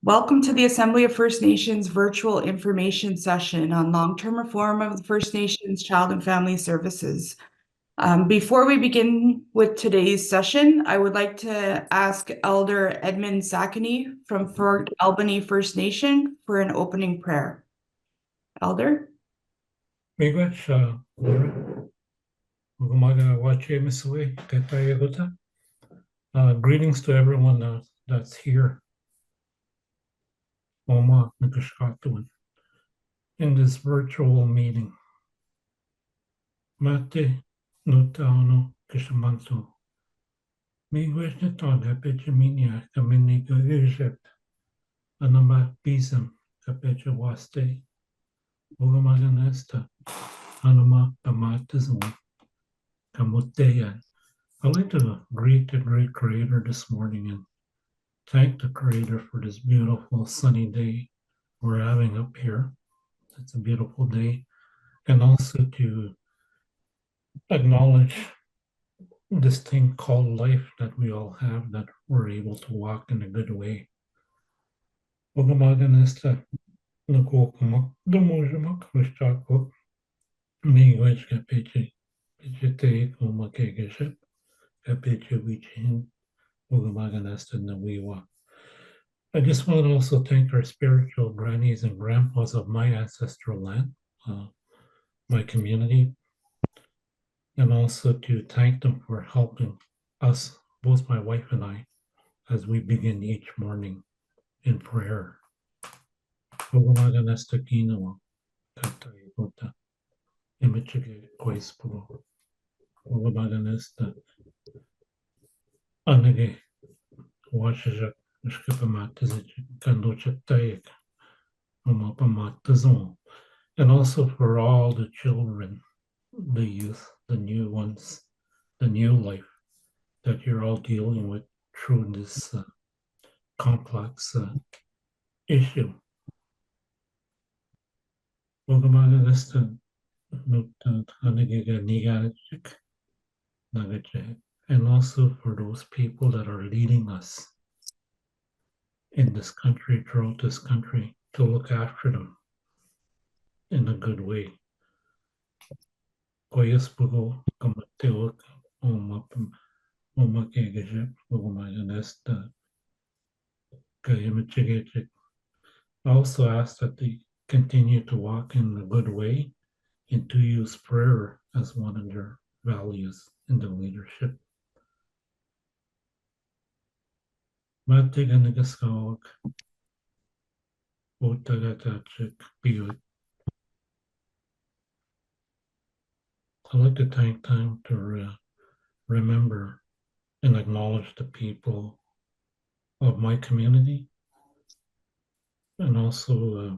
Welcome to the Assembly of First Nations virtual information session on long-term reform of the First Nations Child and Family Services. Before we begin with today's session, I would like to ask Elder Edmund Sakany from Fort Albany First Nation for an opening prayer. Elder? Greetings to everyone that's here in this virtual meeting. Mate nutauno kishamantu. Miigwes nitoga pechiminia kaminiga Egypt. Anama bisam kapecha waste. Ugamaganesta. Anama pamatizum. Kamuteyan. I'd like to greet the great Creator this morning and thank the Creator for this beautiful sunny day we're having up here. It's a beautiful day. And also to acknowledge this thing called life that we all have, that we're able to walk in a good way. Ugamaganesta nukokumak dumojumak wishako miigwes kapeche pichete kumakegeship kapeche wichin Ugamaganesta nawiwa. I just want to also thank our spiritual grannies and grandpas of my ancestral land, my community, and also to thank them for helping us, both my wife and I, as we begin each morning in prayer. And also for all the children, the youth, the new ones, the new life that you're all dealing with through this complex issue. And also for those people that are leading us in this country, throughout this country, to look after them in a good way. I also ask that they continue to walk in a good way and to use prayer as one of their values in the leadership. I'd like to take time to remember and acknowledge the people of my community, and also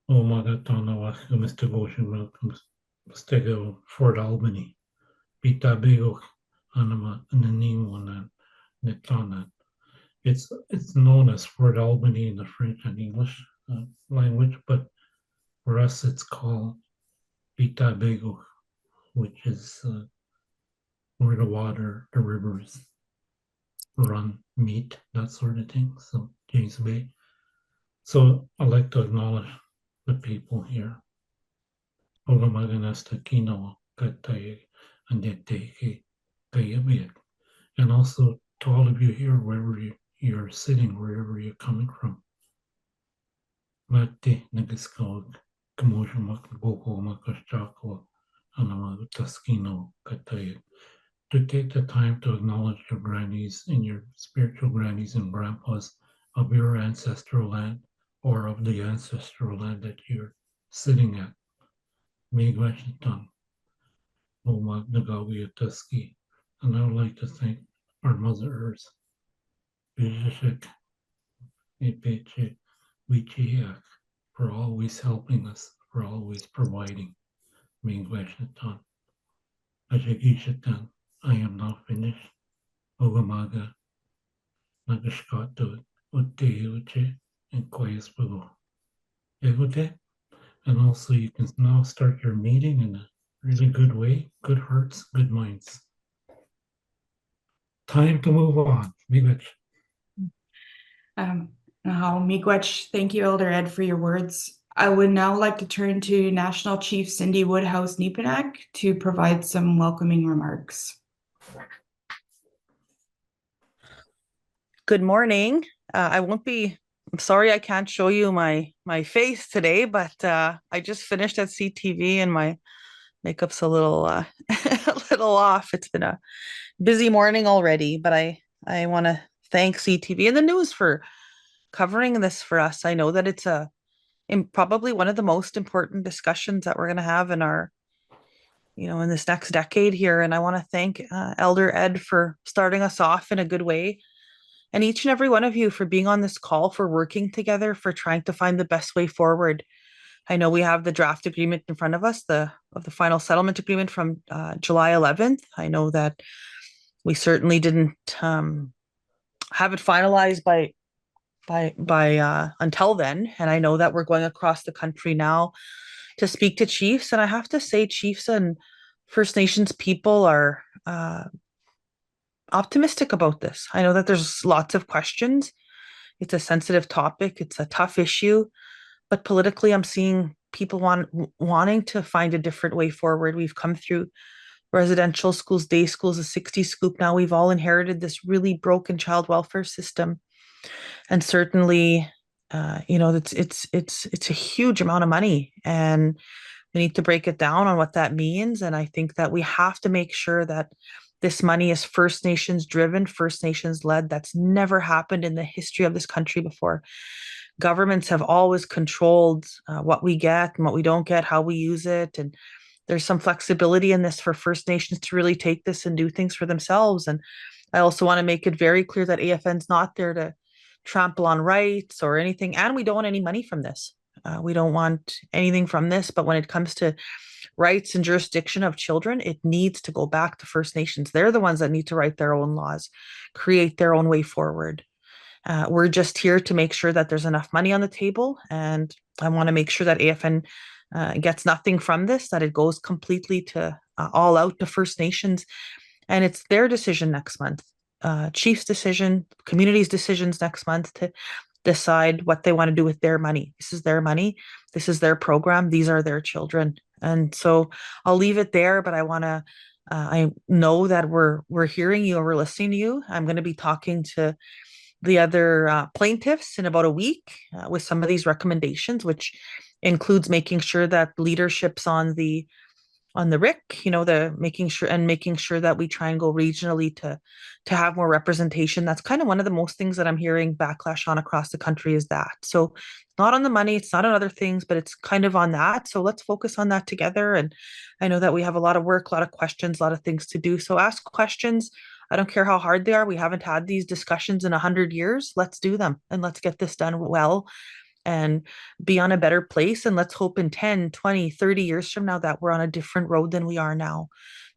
Mr. Goshen, Mr. Fort Albany, Pitabigo, Anama, Nanimunan, Netana. It's known as Fort Albany in the French and English language, but for us it's called Pitabigo, which is where the water, the rivers run, meet, that sort of thing. So James Bay. So I'd like to acknowledge the people here. And also to all of you here, wherever you're sitting, wherever you're coming from. To take the time to acknowledge your grannies and your spiritual grannies and grandpas of your ancestral land or of the ancestral land that you're sitting at. And I would like to thank our Mother Earth for always helping us, for always providing. I am now finished. Ogamaga Nagashkato Uche and Koyaspugo. Egote. And also you can now start your meeting in a really good way. Good hearts, good minds. Time to move on. Be rich. Now, miigwech, thank you, Elder Ed, for your words. I would now like to turn to National Chief Cindy Woodhouse-Nepenak to provide some welcoming remarks. Good morning. I'm sorry I can't show you my face today, but I just finished at CTV and my makeup's a little a little off. It's been a busy morning already, but I want to thank CTV and the news for covering this for us. I know that it's probably one of the most important discussions that we're going to have in our in this next decade here, and I want to thank Elder Ed for starting us off in a good way, and each and every one of you for being on this call, for working together, for trying to find the best way forward. I know we have the draft agreement in front of us, the final settlement agreement from July 11th. I know that we certainly didn't have it finalized by until then, and I know that we're going across the country now to speak to chiefs, and I have to say, chiefs and First Nations people are optimistic about this. I know that there's lots of questions. It's a sensitive topic. It's a tough issue, but politically, I'm seeing people wanting to find a different way forward. We've come through residential schools, day schools, a 60 scoop. Now we've all inherited this really broken child welfare system, and certainly, it's a huge amount of money, and we need to break it down on what that means. And I think that we have to make sure that this money is First Nations driven, First Nations led. That's never happened in the history of this country before. Governments have always controlled what we get and what we don't get, how we use it. And there's some flexibility in this for First Nations to really take this and do things for themselves. And I also want to make it very clear that AFN's not there to trample on rights or anything. And we don't want any money from this. We don't want anything from this. But when it comes to rights and jurisdiction of children, it needs to go back to First Nations. They're the ones that need to write their own laws, create their own way forward. We're just here to make sure that there's enough money on the table. And I want to make sure that AFN gets nothing from this, that it goes completely to all out to First Nations. And it's their decision next month, Chief's decision, community's decisions next month to decide what they want to do with their money. This is their money. This is their program. These are their children. And so I'll leave it there, but I know that we're hearing you and we're listening to you. I'm going to be talking to the other plaintiffs in about a week with some of these recommendations, which includes making sure that leadership's on the RIC, the making sure that we try and go regionally to have more representation. That's kind of one of the most things that I'm hearing backlash on across the country, is that. So not on the money, it's not on other things, but it's kind of on that. So let's focus on that together. And I know that we have a lot of work, a lot of questions, a lot of things to do. So ask questions. I don't care how hard they are. We haven't had these discussions in 100 years. Let's do them and let's get this done well and be on a better place. And let's hope in 10, 20, 30 years from now that we're on a different road than we are now.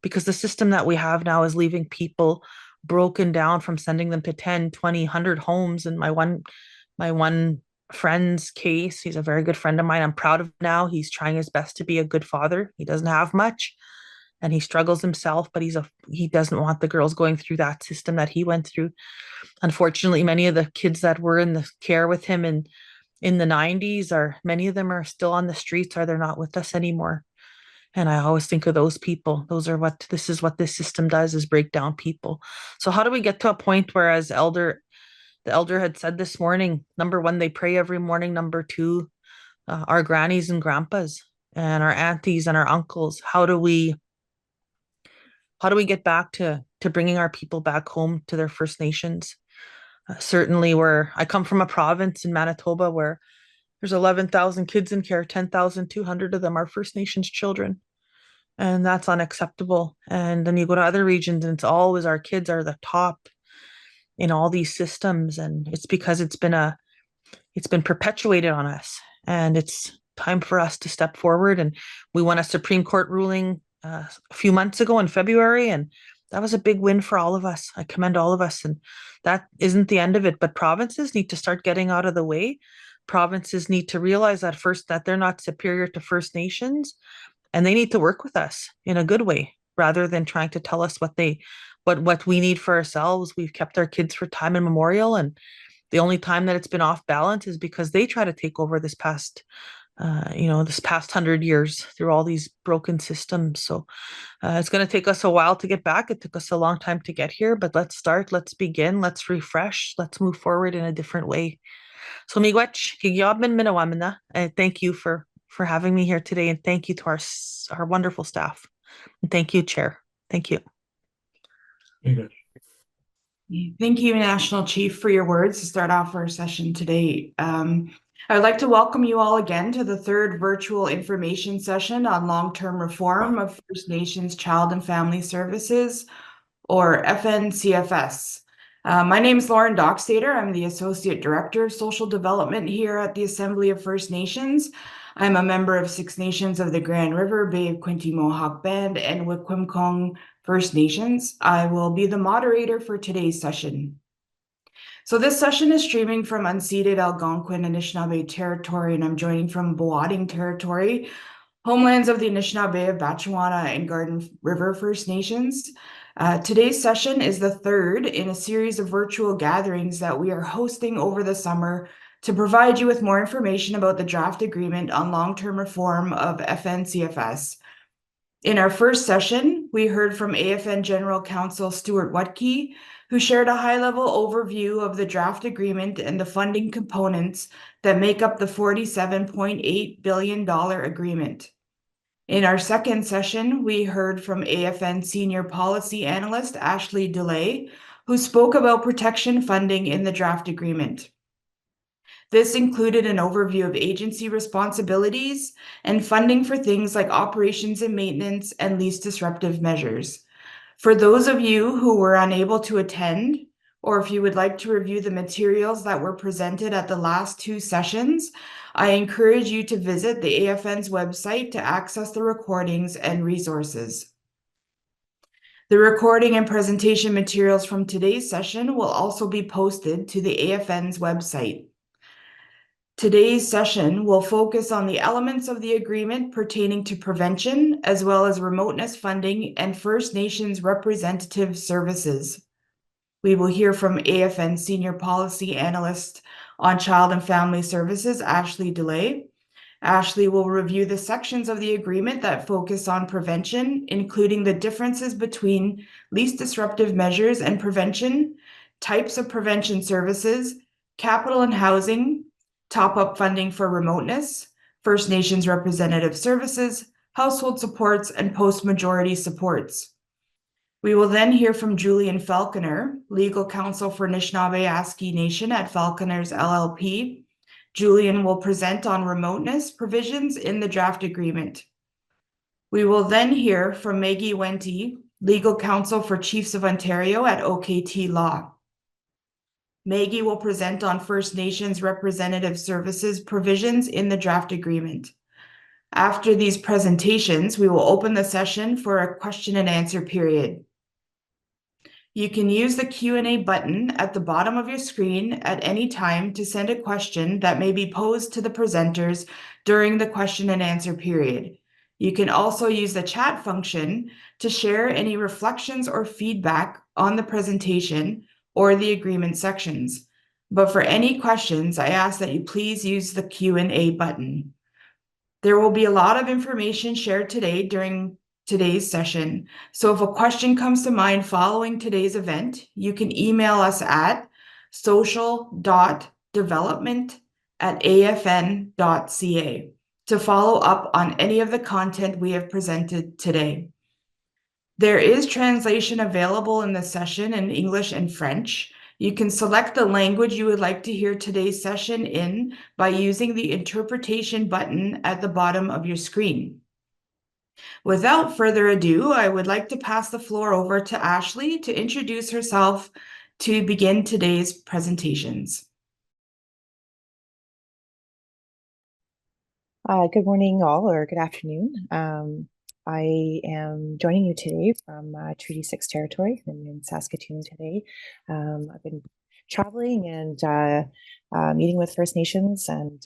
Because the system that we have now is leaving people broken down, from sending them to 10, 20, 100 homes. And my one friend's case, he's a very good friend of mine. I'm proud of him now. He's trying his best to be a good father. He doesn't have much and he struggles himself, but he doesn't want the girls going through that system that he went through. Unfortunately, many of the kids that were in the care with him in the 90s, many of them are still on the streets, or they're not with us anymore. And I always think of those people. This is what this system does, is break down people. So how do we get to a point where, as the elder had said this morning, number one, they pray every morning. Number two, our grannies and grandpas and our aunties and our uncles, how do we get back to bringing our people back home to their First Nations? Certainly, where I come from, a province in Manitoba where there's 11,000 kids in care, 10,200 of them are First Nations children. And that's unacceptable. And then you go to other regions and it's always our kids are the top in all these systems. And it's because it's been perpetuated on us. And it's time for us to step forward. And we won a Supreme Court ruling a few months ago in February, and that was a big win for all of us. I commend all of us. And that isn't the end of it, but provinces need to start getting out of the way. Provinces need to realize that they're not superior to First Nations, and they need to work with us in a good way rather than trying to tell us what we need for ourselves. We've kept our kids for time immemorial, and The only time that it's been off balance is because they try to take over this past, this past 100 years through all these broken systems. So it's going to take us a while to get back. It took us a long time to get here, but let's start, let's begin, let's refresh, let's move forward in a different way. So miigwech, kigyaben minawamina, and thank you for having me here today, and thank you to our wonderful staff. And thank you, Chair. Thank you. Very good. Thank you, National Chief, for your words to start off our session today. I would like to welcome you all again to the third virtual information session on long-term reform of First Nations Child and Family Services, or FNCFS. My name is Lauren Dockstader. I'm the Associate Director of Social Development here at the Assembly of First Nations. I'm a member of Six Nations of the Grand River, Bay of Quinte Mohawk Band, and Wikwemkong First Nations. I will be the moderator for today's session. So this session is streaming from unceded Algonquin Anishinaabe territory, and I'm joining from Boating territory, homelands of the Anishinaabe of Batchewana and Garden River First Nations. Today's session is the third in a series of virtual gatherings that we are hosting over the summer to provide you with more information about the draft agreement on long-term reform of FNCFS. In our first session, we heard from AFN General Counsel Stuart Wutke, who shared a high-level overview of the draft agreement and the funding components that make up the $47.8 billion agreement. In our second session, we heard from AFN Senior Policy Analyst Ashley DeLay, who spoke about protection funding in the draft agreement. This included an overview of agency responsibilities and funding for things like operations and maintenance and least disruptive measures. For those of you who were unable to attend, or if you would like to review the materials that were presented at the last two sessions, I encourage you to visit the AFN's website to access the recordings and resources. The recording and presentation materials from today's session will also be posted to the AFN's website. Today's session will focus on the elements of the agreement pertaining to prevention, as well as remoteness funding and First Nations representative services. We will hear from AFN Senior Policy Analyst on Child and Family Services, Ashley DeLay. Ashley will review the sections of the agreement that focus on prevention, including the differences between least disruptive measures and prevention, types of prevention services, capital and housing, top-up funding for remoteness, First Nations representative services, household supports, and post-majority supports. We will then hear from Julian Falconer, legal counsel for Anishinaabe-Aski Nation at Falconers LLP. Julian will present on remoteness provisions in the draft agreement. We will then hear from Maggie Wente, legal counsel for Chiefs of Ontario at OKT Law. Maggie will present on First Nations representative services provisions in the draft agreement. After these presentations, we will open the session for a question and answer period. You can use the Q&A button at the bottom of your screen at any time to send a question that may be posed to the presenters during the question and answer period. You can also use the chat function to share any reflections or feedback on the presentation or the agreement sections. But for any questions, I ask that you please use the Q&A button. There will be a lot of information shared today during today's session. So if a question comes to mind following today's event, you can email us at social.development@afn.ca to follow up on any of the content we have presented today. There is translation available in the session in English and French. You can select the language you would like to hear today's session in by using the interpretation button at the bottom of your screen. Without further ado, I would like to pass the floor over to Ashley to introduce herself to begin today's presentations. Good morning, all, or good afternoon. I am joining you today from Treaty 6 territory. I'm in Saskatoon today. I've been traveling and meeting with First Nations and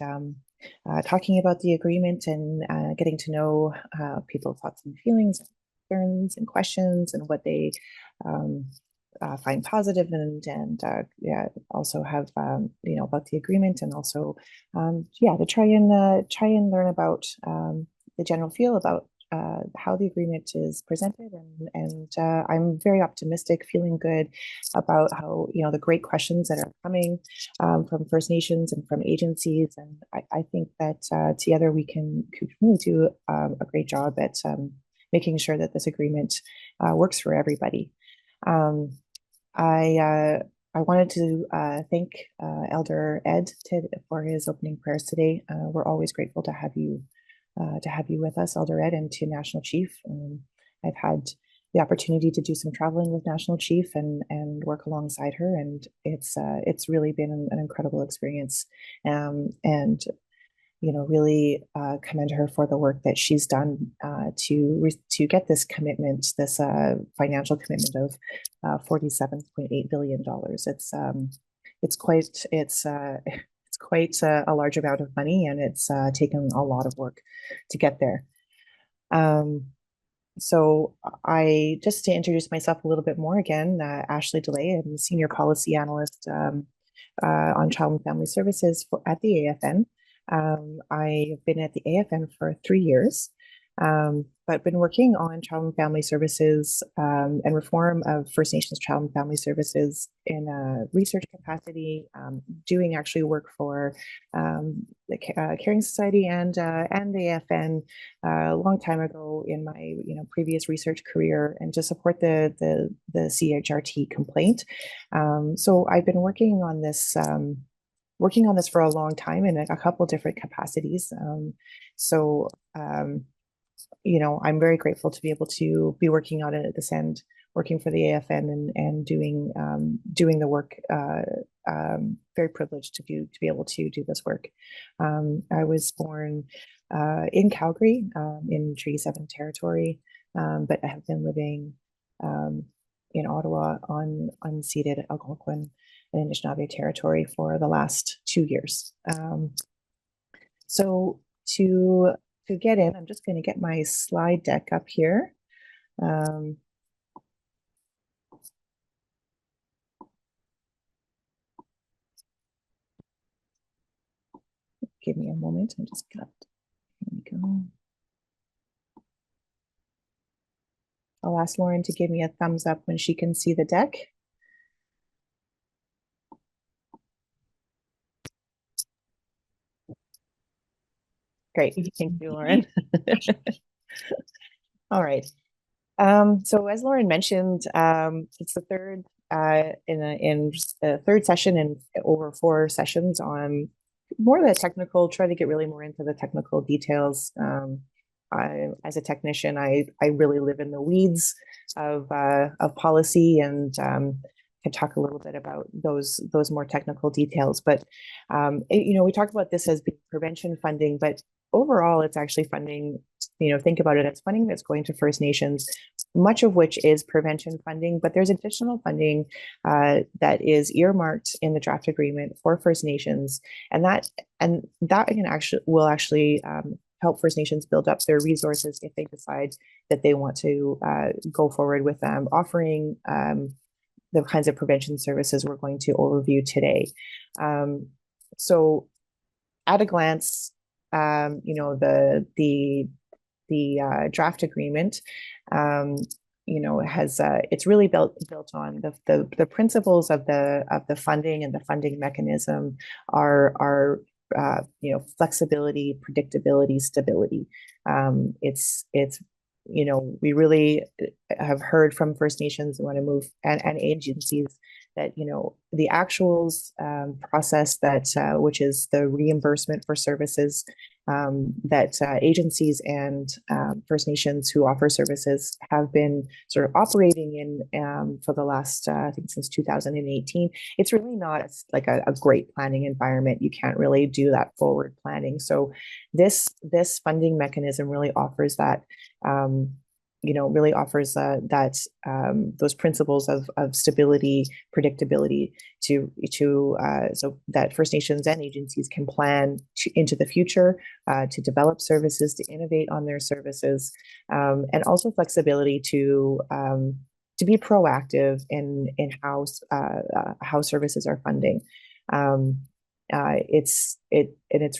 talking about the agreement and getting to know people's thoughts and feelings, concerns and questions, and what they find positive and yeah, also have about the agreement, and also yeah, to try and learn about the general feel about how the agreement is presented, and I'm very optimistic, feeling good about how the great questions that are coming from First Nations and from agencies, and I think that together we can really do a great job at making sure that this agreement works for everybody. I wanted to thank Elder Ed for his opening prayers today. We're always grateful to have you with us, Elder Ed, and to National Chief. I've had the opportunity to do some traveling with National Chief and work alongside her, and it's really been an incredible experience. And really commend her for the work that she's done to get this commitment, this financial commitment of $47.8 billion. It's quite a large amount of money, and it's taken a lot of work to get there. So just to introduce myself a little bit more again, Ashley DeLay, I'm a Senior Policy Analyst on Child and Family Services at the AFN. I've been at the AFN for 3 years, but been working on child and family services and reform of First Nations child and family services in a research capacity, doing actually work for the Caring Society and the AFN a long time ago in my previous research career, and to support the CHRT complaint. So I've been working on this for a long time in a couple different capacities. I'm very grateful to be able to be working on it at this end, working for the AFN and doing the work. Very privileged to be able to do this work. I was born in Calgary, in Treaty 7 territory, but I have been living in Ottawa on unceded Algonquin and Anishinaabe territory for the last 2 years. So to get in, I'm just going to get my slide deck up here. Give me a moment. I just got, here we go. I'll ask Lauren to give me a thumbs up when she can see the deck. Great, thank you, Lauren. All right. So as Lauren mentioned, it's the third in the third session and over 4 sessions on more of the technical, try to get really more into the technical details. As a technician, I really live in the weeds of policy, and can talk a little bit about those more technical details. But we talk about this as being prevention funding, but overall, it's actually funding. Think about it as funding that's going to First Nations, much of which is prevention funding, but there's additional funding that is earmarked in the draft agreement for First Nations, and that will actually help First Nations build up their resources if they decide that they want to go forward with offering the kinds of prevention services we're going to overview today. So at a glance, the draft agreement, has it's really built on the principles of the funding, and the funding mechanism are flexibility, predictability, stability. We really have heard from First Nations want to move and agencies that the actuals process that which is the reimbursement for services that agencies and First Nations who offer services have been sort of operating in for the last I think since 2018. It's really not like a great planning environment. You can't really do that forward planning. So this funding mechanism really offers that. Really offers those principles of stability, predictability so that First Nations and agencies can plan into the future, to develop services, to innovate on their services, and also flexibility to proactive in how services are funding. It's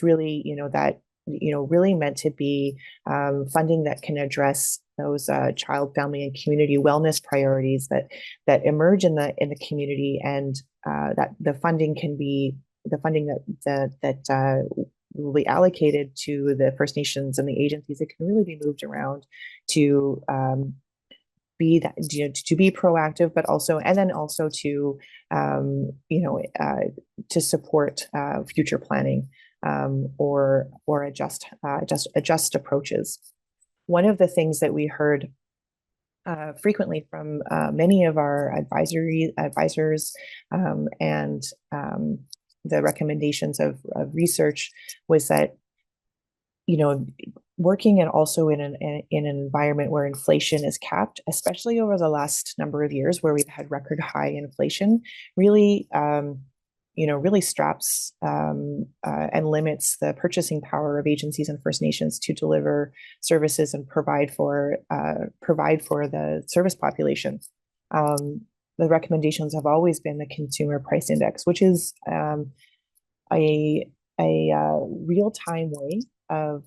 really, that, really meant to be funding that can address those child, family, and community wellness priorities that emerge in the community, and that the funding that will be allocated to the First Nations and the agencies. It can really be moved around to be that, to be proactive, but also, and then also to to support future planning, or adjust approaches. One of the things that we heard frequently from many of our advisors, and the recommendations of research, was that, working and also in an environment where inflation is capped, especially over the last number of years where we've had record high inflation, really really straps and limits the purchasing power of agencies and First Nations to deliver services and provide for the service population. The recommendations have always been the Consumer Price Index, which is a real-time way of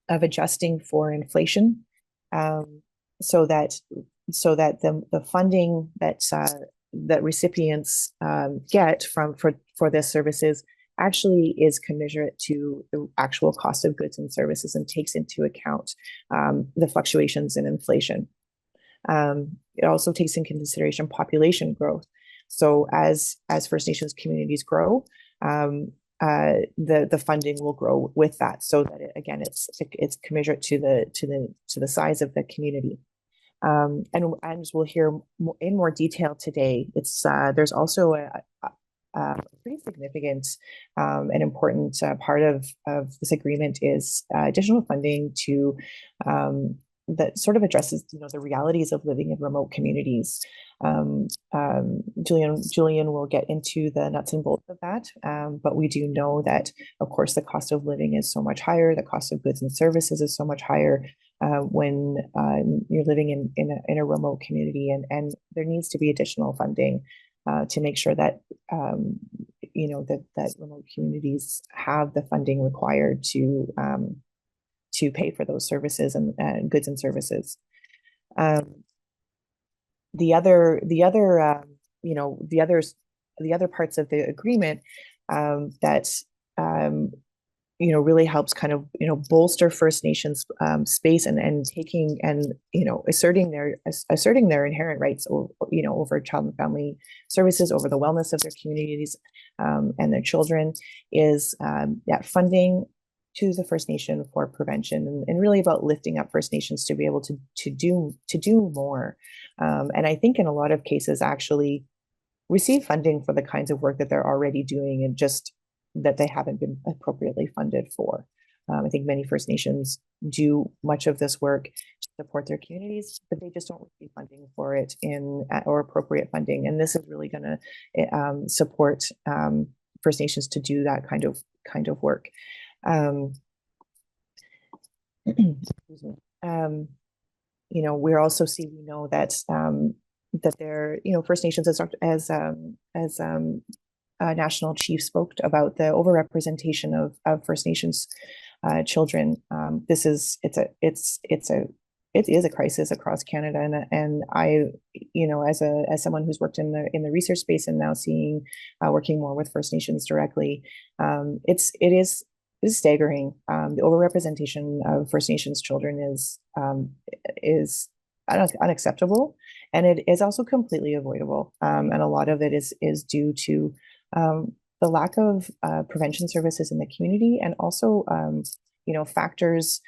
adjusting for inflation, so that the funding that recipients get for this services actually is commensurate to the actual cost of goods and services, and takes into account the fluctuations in inflation. It also takes into consideration population growth. So as First Nations communities grow, the funding will grow with that, so that it's commensurate to the size of the community. And as we'll hear in more detail today, there's also a pretty significant and important part of this agreement is additional funding to that sort of addresses the realities of living in remote communities. Julian will get into the nuts and bolts of that, but we do know that, of course, the cost of living is so much higher. The cost of goods and services is so much higher when you're living in a remote community, and there needs to be additional funding to make sure that that remote communities have the funding required to pay for those services and goods and services. The other parts of the agreement that really helps kind of bolster First Nations space and taking and asserting their inherent rights over child and family services, over the wellness of their communities and their children, is that funding to the First Nation for prevention, and really about lifting up First Nations to be able to do more, and I think in a lot of cases actually receive funding for the kinds of work that they're already doing, and just that they haven't been appropriately funded for. I think many First Nations do much of this work to support their communities, but they just don't receive funding for it or appropriate funding, and this is really going to support First Nations to do that kind of work. Excuse me. We're also we know that they're First Nations, as National Chief spoke about the overrepresentation of First Nations children. It is a crisis across Canada, and I, as someone who's worked in the research space and now working more with First Nations directly, it is staggering. The overrepresentation of First Nations children is unacceptable, and it is also completely avoidable. And a lot of it is due to the lack of prevention services in the community, and also factors,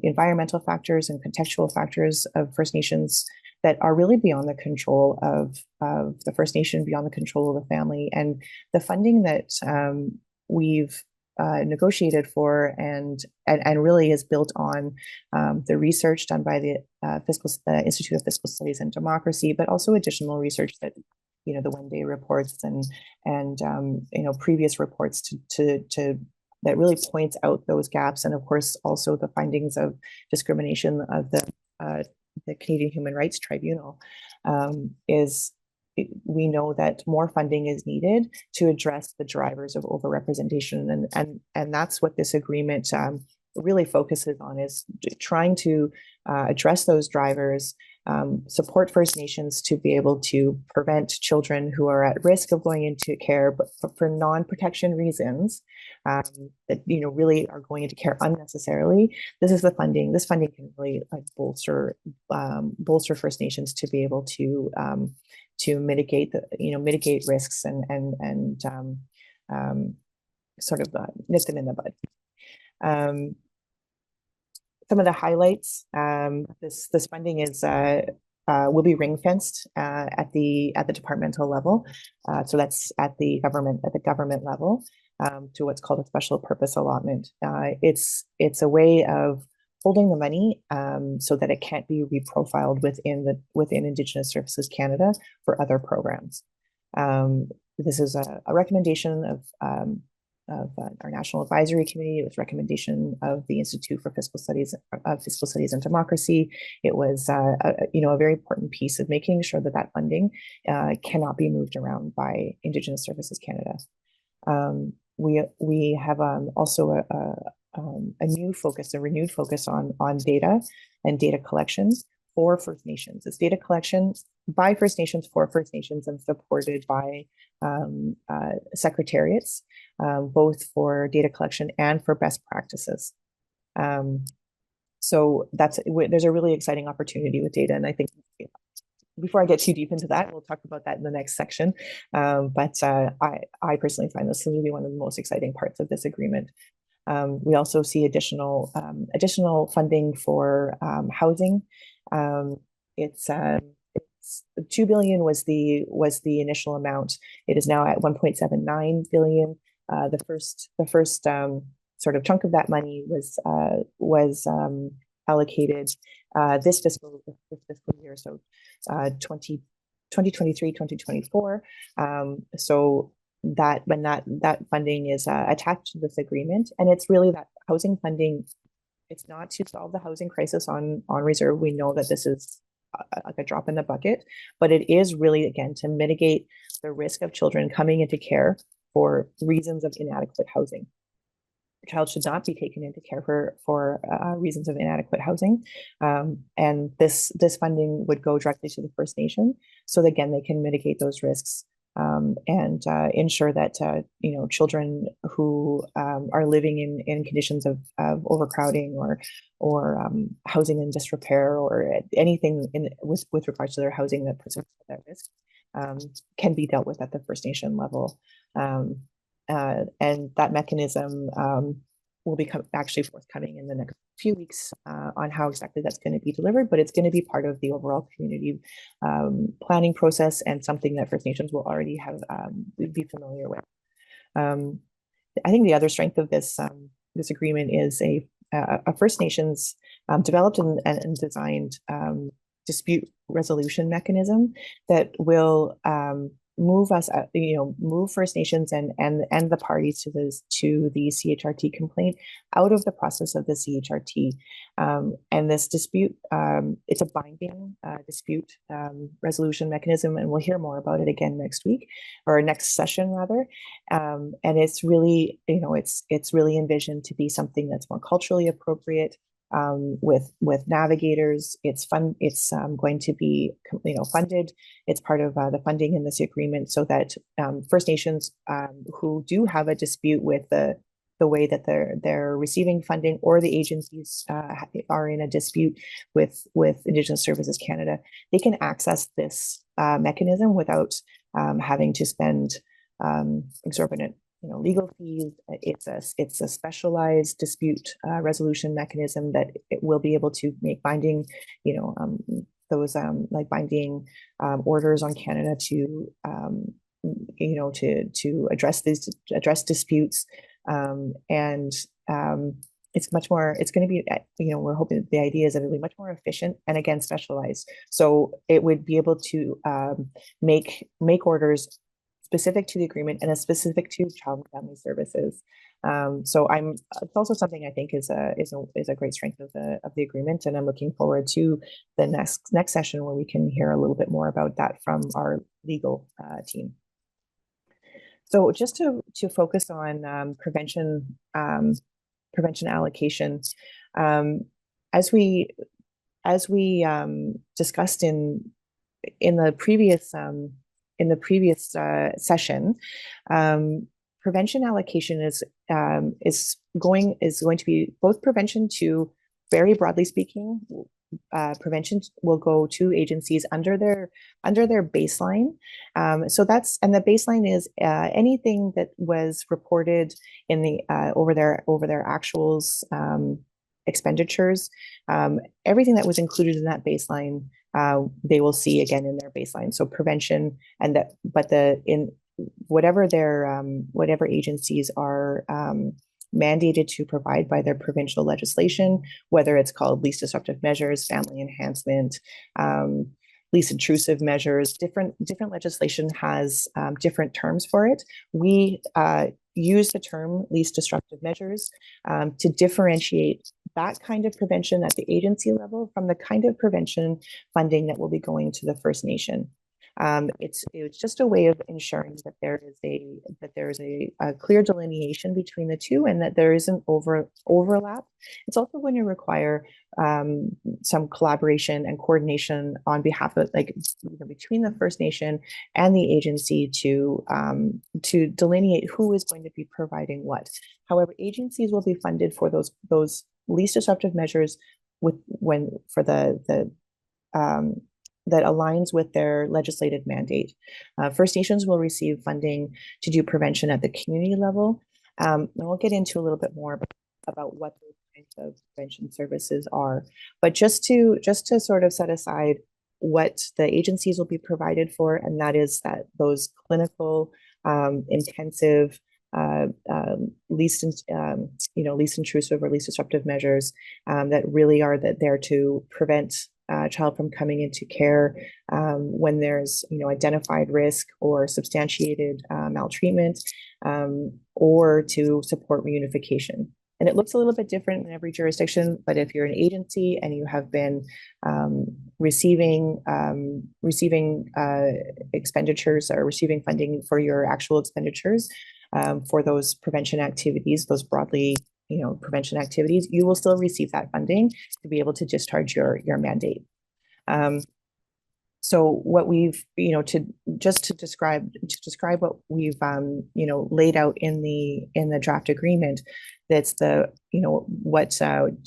environmental factors and contextual factors of First Nations that are really beyond the control of the First Nation, beyond the control of the family. And the funding that we've negotiated for and really is built on the research done by the Institute of Fiscal Studies and Democracy, but also additional research that the one-day reports and previous reports to that really points out those gaps, and of course also the findings of discrimination of the Canadian Human Rights Tribunal, is we know that more funding is needed to address the drivers of overrepresentation, and that's what this agreement really focuses on, is trying to address those drivers, support First Nations to be able to prevent children who are at risk of going into care, but for non-protection reasons, that really are going into care unnecessarily. This funding can really bolster First Nations to be able to mitigate mitigate risks and sort of nip them in the bud. Some of the highlights, this funding is will be ring fenced at the departmental level, so that's at the government level, to what's called a special purpose allotment. It's a way of holding the money so that it can't be reprofiled within Indigenous Services Canada for other programs. This is a recommendation of our National Advisory Committee. It was recommendation of the Institute for Fiscal Studies and Democracy. It was a very important piece of making sure that funding cannot be moved around by Indigenous Services Canada. We have also a renewed focus on data and data collections for First Nations. It's data collections by First Nations for First Nations and supported by secretariats, both for data collection and for best practices. So there's a really exciting opportunity with data, and I think before I get too deep into that, we'll talk about that in the next section. But I personally find this to be one of the most exciting parts of this agreement. We also see additional funding for housing. It's 2 billion was the initial amount. It is now at 1.79 billion. The first sort of chunk of that money was allocated this fiscal year, so 2023, 2024. So that funding is attached to this agreement, and it's really that housing funding. It's not to solve the housing crisis on reserve. We know that this is like a drop in the bucket, but it is really, again, to mitigate the risk of children coming into care for reasons of inadequate housing. A child should not be taken into care for reasons of inadequate housing, and this funding would go directly to the First Nation, so that, again, they can mitigate those risks and ensure that children who are living in conditions of overcrowding or housing in disrepair or anything with regards to their housing that puts them at risk can be dealt with at the First Nation level. And that mechanism will become actually forthcoming in the next few weeks on how exactly that's going to be delivered, but it's going to be part of the overall community planning process and something that First Nations will already have be familiar with. I think the other strength of this agreement is a First Nations developed and designed dispute resolution mechanism that will move First Nations and the parties to the CHRT complaint out of the process of the CHRT. And this dispute, it's a binding dispute resolution mechanism, and we'll hear more about it again next week, or next session rather. And it's really, it's really envisioned to be something that's more culturally appropriate. With navigators, it's fun. It's going to be funded. It's part of the funding in this agreement, so that First Nations who do have a dispute with the way that they're receiving funding, or the agencies are in a dispute with Indigenous Services Canada, they can access this mechanism without having to spend exorbitant legal fees. It's a specialized dispute resolution mechanism that it will be able to make binding, those like binding orders on Canada to address disputes, and it's much more. It's going to be, we're hoping the idea is that it'll be much more efficient and, again, specialized. So it would be able to make orders specific to the agreement and specific to child and family services. So it's also something I think is a great strength of the agreement, and I'm looking forward to the next session where we can hear a little bit more about that from our legal team. So just to focus on prevention allocation, as we discussed in the previous session, prevention allocation is going to be both prevention to, very broadly speaking, prevention will go to agencies under their baseline. So the baseline is anything that was reported in the over their actuals, expenditures, everything that was included in that baseline, they will see again in their baseline. So prevention, and that, but in whatever whatever agencies are mandated to provide by their provincial legislation, whether it's called least disruptive measures, family enhancement, least intrusive measures, different legislation has different terms for it. We use the term least disruptive measures to differentiate that kind of prevention at the agency level from the kind of prevention funding that will be going to the First Nation. It's just a way of ensuring that there is a clear delineation between the two, and that there isn't overlap. It's also going to require some collaboration and coordination on behalf of, between the First Nation and the agency to delineate who is going to be providing what. However, agencies will be funded for those least disruptive measures that aligns with their legislated mandate. First Nations will receive funding to do prevention at the community level. And we'll get into a little bit more about what those kinds of prevention services are. But just to sort of set aside what the agencies will be provided for, and that is that those clinical, intensive, least intrusive or least disruptive measures that really are there to prevent child from coming into care when there's identified risk or substantiated maltreatment, or to support reunification. And it looks a little bit different in every jurisdiction, but if you're an agency and you have been receiving expenditures or receiving funding for your actual expenditures for those prevention activities, those broadly prevention activities, you will still receive that funding to be able to discharge your mandate. So what we've, to describe what we've, laid out in the draft agreement, that's to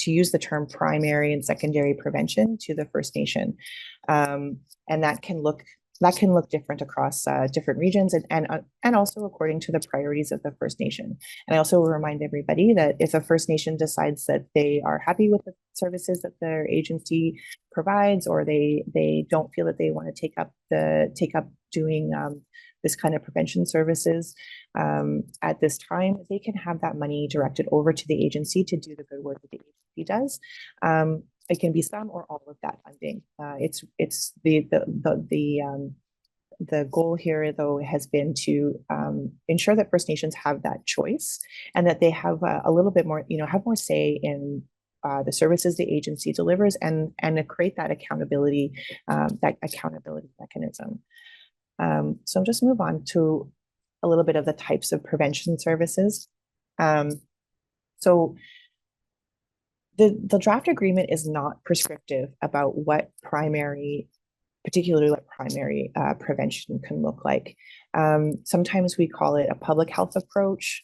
use the term primary and secondary prevention to the First Nation. And that can look different across different regions, and also according to the priorities of the First Nation. And I also will remind everybody that if a First Nation decides that they are happy with the services that their agency provides, or they don't feel that they want to take up doing this kind of prevention services at this time, they can have that money directed over to the agency to do the good work that the agency does. It can be some or all of that funding. It's the goal here, though, has been to ensure that First Nations have that choice, and that they have a little bit more, have more say in the services the agency delivers, and create that accountability mechanism. So I'll just move on to a little bit of the types of prevention services. So the draft agreement is not prescriptive about particularly what primary prevention can look like. Sometimes we call it a public health approach,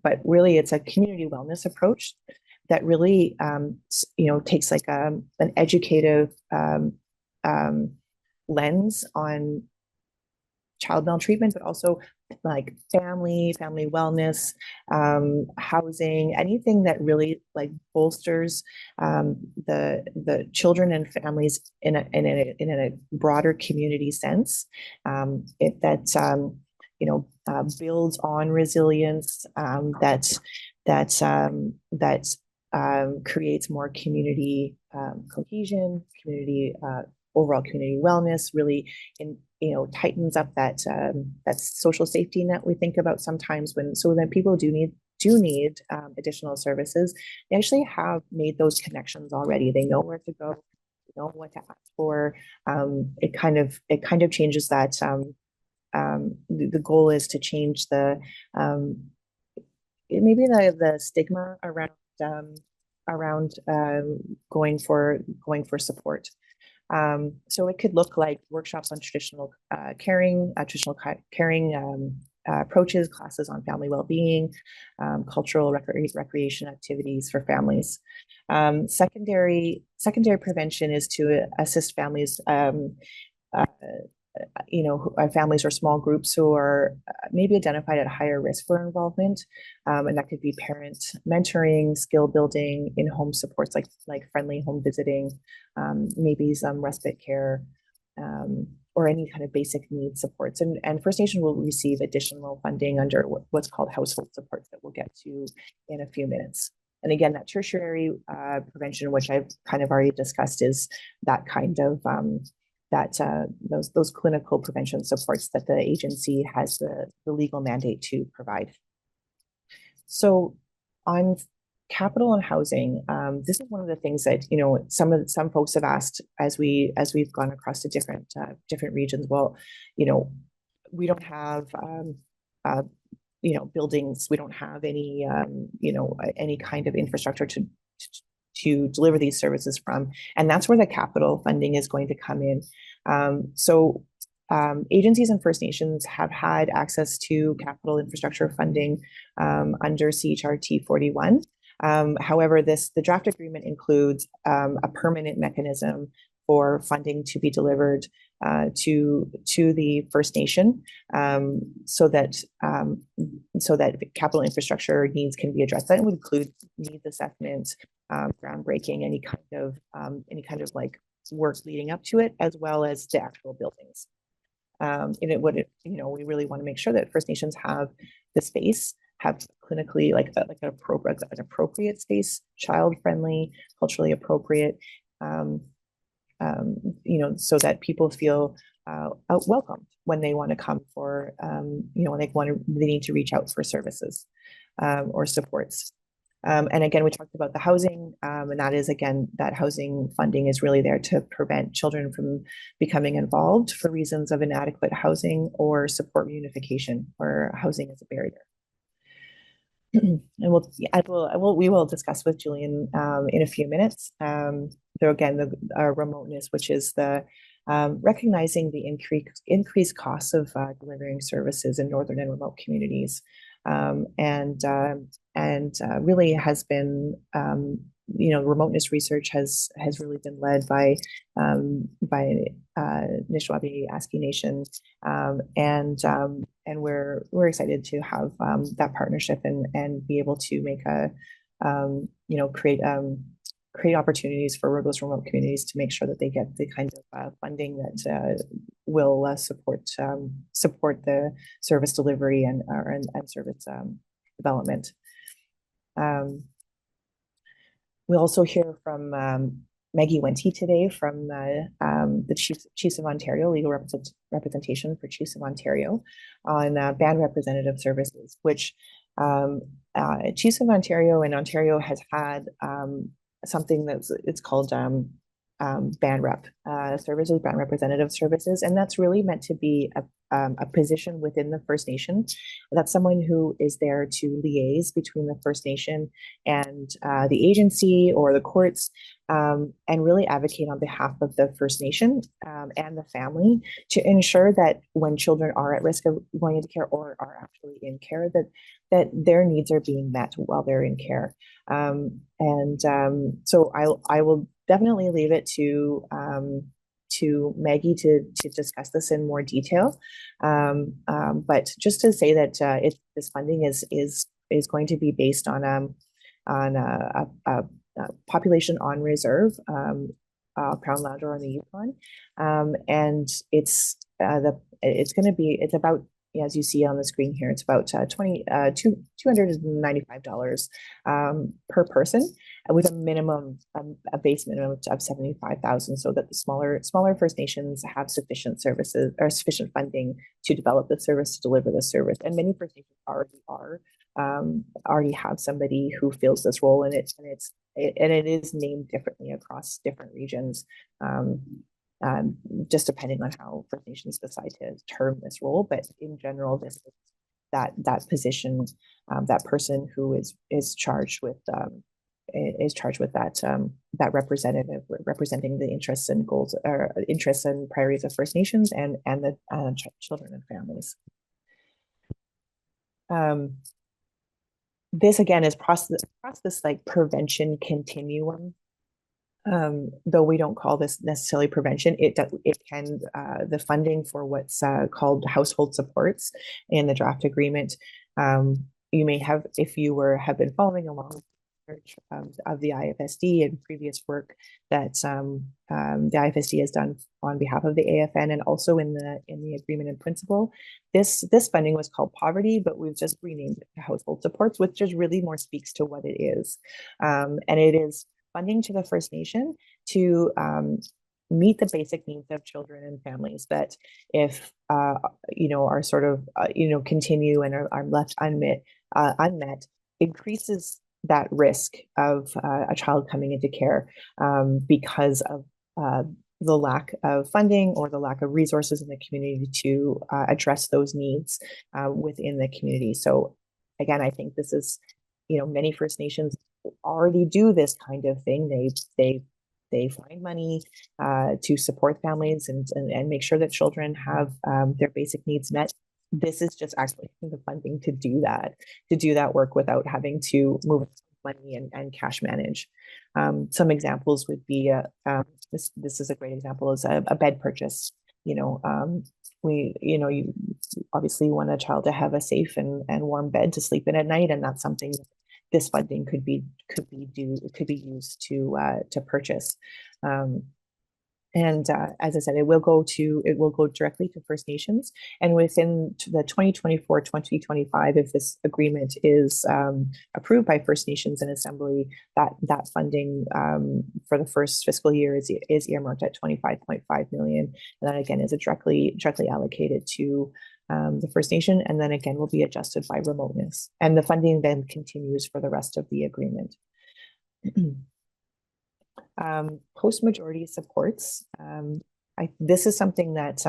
but really it's a community wellness approach that really, takes like an educative lens on child maltreatment, but also like family wellness, housing, anything that really bolsters the children and families in a broader community sense. Builds on resilience, that creates more community cohesion, overall community wellness, really tightens up that social safety net we think about sometimes when people do need do need additional services, they actually have made those connections already. They know where to go, they know what to ask for. It kind of changes that. The goal is to change the maybe the stigma around going for support. So it could look like workshops on traditional caring approaches, classes on family well-being, cultural recreation activities for families. Secondary prevention is to assist families, families or small groups who are maybe identified at higher risk for involvement. And that could be parent mentoring, skill building, in-home supports like friendly home visiting, maybe some respite care, or any kind of basic needs supports. And First Nation will receive additional funding under what's called household supports that we'll get to in a few minutes. And again, that tertiary prevention, which I've kind of already discussed, is that kind of those clinical prevention supports that the agency has the legal mandate to provide. So on capital and housing, this is one of the things that some folks have asked as we've gone across to different regions. Well, we don't have buildings, we don't have any any kind of infrastructure to deliver these services from, and that's where the capital funding is going to come in. Agencies and First Nations have had access to capital infrastructure funding under CHRT 41. However, the draft agreement includes a permanent mechanism for funding to be delivered to the First Nation, so that capital infrastructure needs can be addressed. That would include needs assessments, groundbreaking, any kind of like work leading up to it, as well as the actual buildings. And it would, we really want to make sure that First Nations have the space, have clinically like an appropriate space, child friendly, culturally appropriate, so that people feel welcomed when they want to come for, when they need to reach out for services or supports. And again, we talked about the housing, and that is, again, that housing funding is really there to prevent children from becoming involved for reasons of inadequate housing or support reunification, where housing is a barrier. And we will discuss with Julian in a few minutes. There again, the remoteness, which is the recognizing the increased costs of delivering services in northern and remote communities, and really has been, remoteness research has really been led by Nishnawbe Aski Nation, and we're excited to have that partnership and be able to make create opportunities for those remote communities to make sure that they get the kind of funding that will support the service delivery and service development. We'll also hear from Maggie Wente today from the Chiefs of Ontario, legal representation for Chiefs of Ontario, on band representative services, which Chiefs of Ontario and Ontario has had something it's called band rep services, band representative services, and that's really meant to be a position within the First Nation. That's someone who is there to liaise between the First Nation and the agency or the courts, and really advocate on behalf of the First Nation and the family to ensure that when children are at risk of going into care or are actually in care, that their needs are being met while they're in care. So I will definitely leave it to Maggie to discuss this in more detail. But just to say that this funding is going to be based on a population on reserve, Crown Labrador and the Yukon, and it's about, as you see on the screen here, it's about $295 per person, with a minimum, a base minimum of 75,000, so that the smaller First Nations have sufficient services or sufficient funding to develop the service, to deliver the service. And many First Nations already are already have somebody who fills this role, and it is named differently across different regions, just depending on how First Nations decide to term this role. But in general, this is that position, that person who is charged with that representative representing the interests and goals or interests and priorities of First Nations and the children and families. This again is across this like prevention continuum. Though we don't call this necessarily prevention, it can the funding for what's called household supports in the draft agreement. You may have, if you have been following along of the IFSD and previous work that the IFSD has done on behalf of the AFN and also in the agreement in principle. This funding was called poverty, but we've just renamed it to household supports, which just really more speaks to what it is. And it is funding to the First Nation to meet the basic needs of children and families that if are sort of continue and are left unmet, increases that risk of a child coming into care because of the lack of funding or the lack of resources in the community to address those needs within the community. So again, I think this is, many First Nations already do this kind of thing. They find money to support families and make sure that children have their basic needs met. This is just actually the funding to do that work without having to move money and cash manage. Some examples would be this is a great example, is a bed purchase. You obviously want a child to have a safe and warm bed to sleep in at night, and that's something this funding could be used to purchase. And as I said, it will go directly to First Nations, and within the 2024-2025, if this agreement is approved by First Nations in Assembly, that funding for the first fiscal year is earmarked at 25.5 million, and that again is directly allocated to the First Nation, and then again will be adjusted by remoteness, and the funding then continues for the rest of the agreement. Post-majority supports. This is something that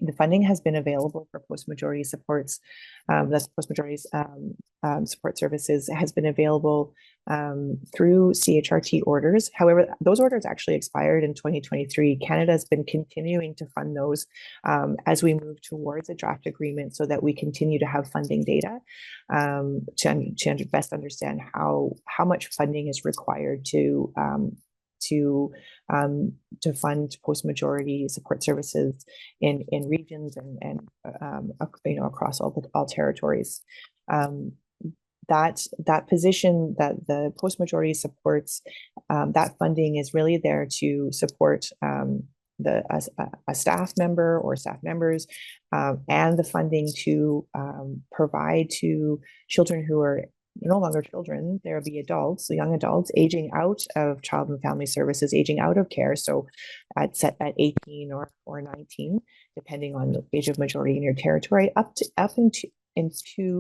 the funding has been available for post-majority supports. That's post-majority support services has been available through CHRT orders. However, those orders actually expired in 2023. Canada has been continuing to fund those as we move towards a draft agreement so that we continue to have funding data to best understand how much funding is required to fund post-majority support services in regions and across all territories. That position, that the post-majority supports, that funding is really there to support a staff member or staff members, and the funding to provide to children who are no longer children. There'll be adults, young adults aging out of child and family services, aging out of care. So set at 18 or 19, depending on the age of majority in your territory, up into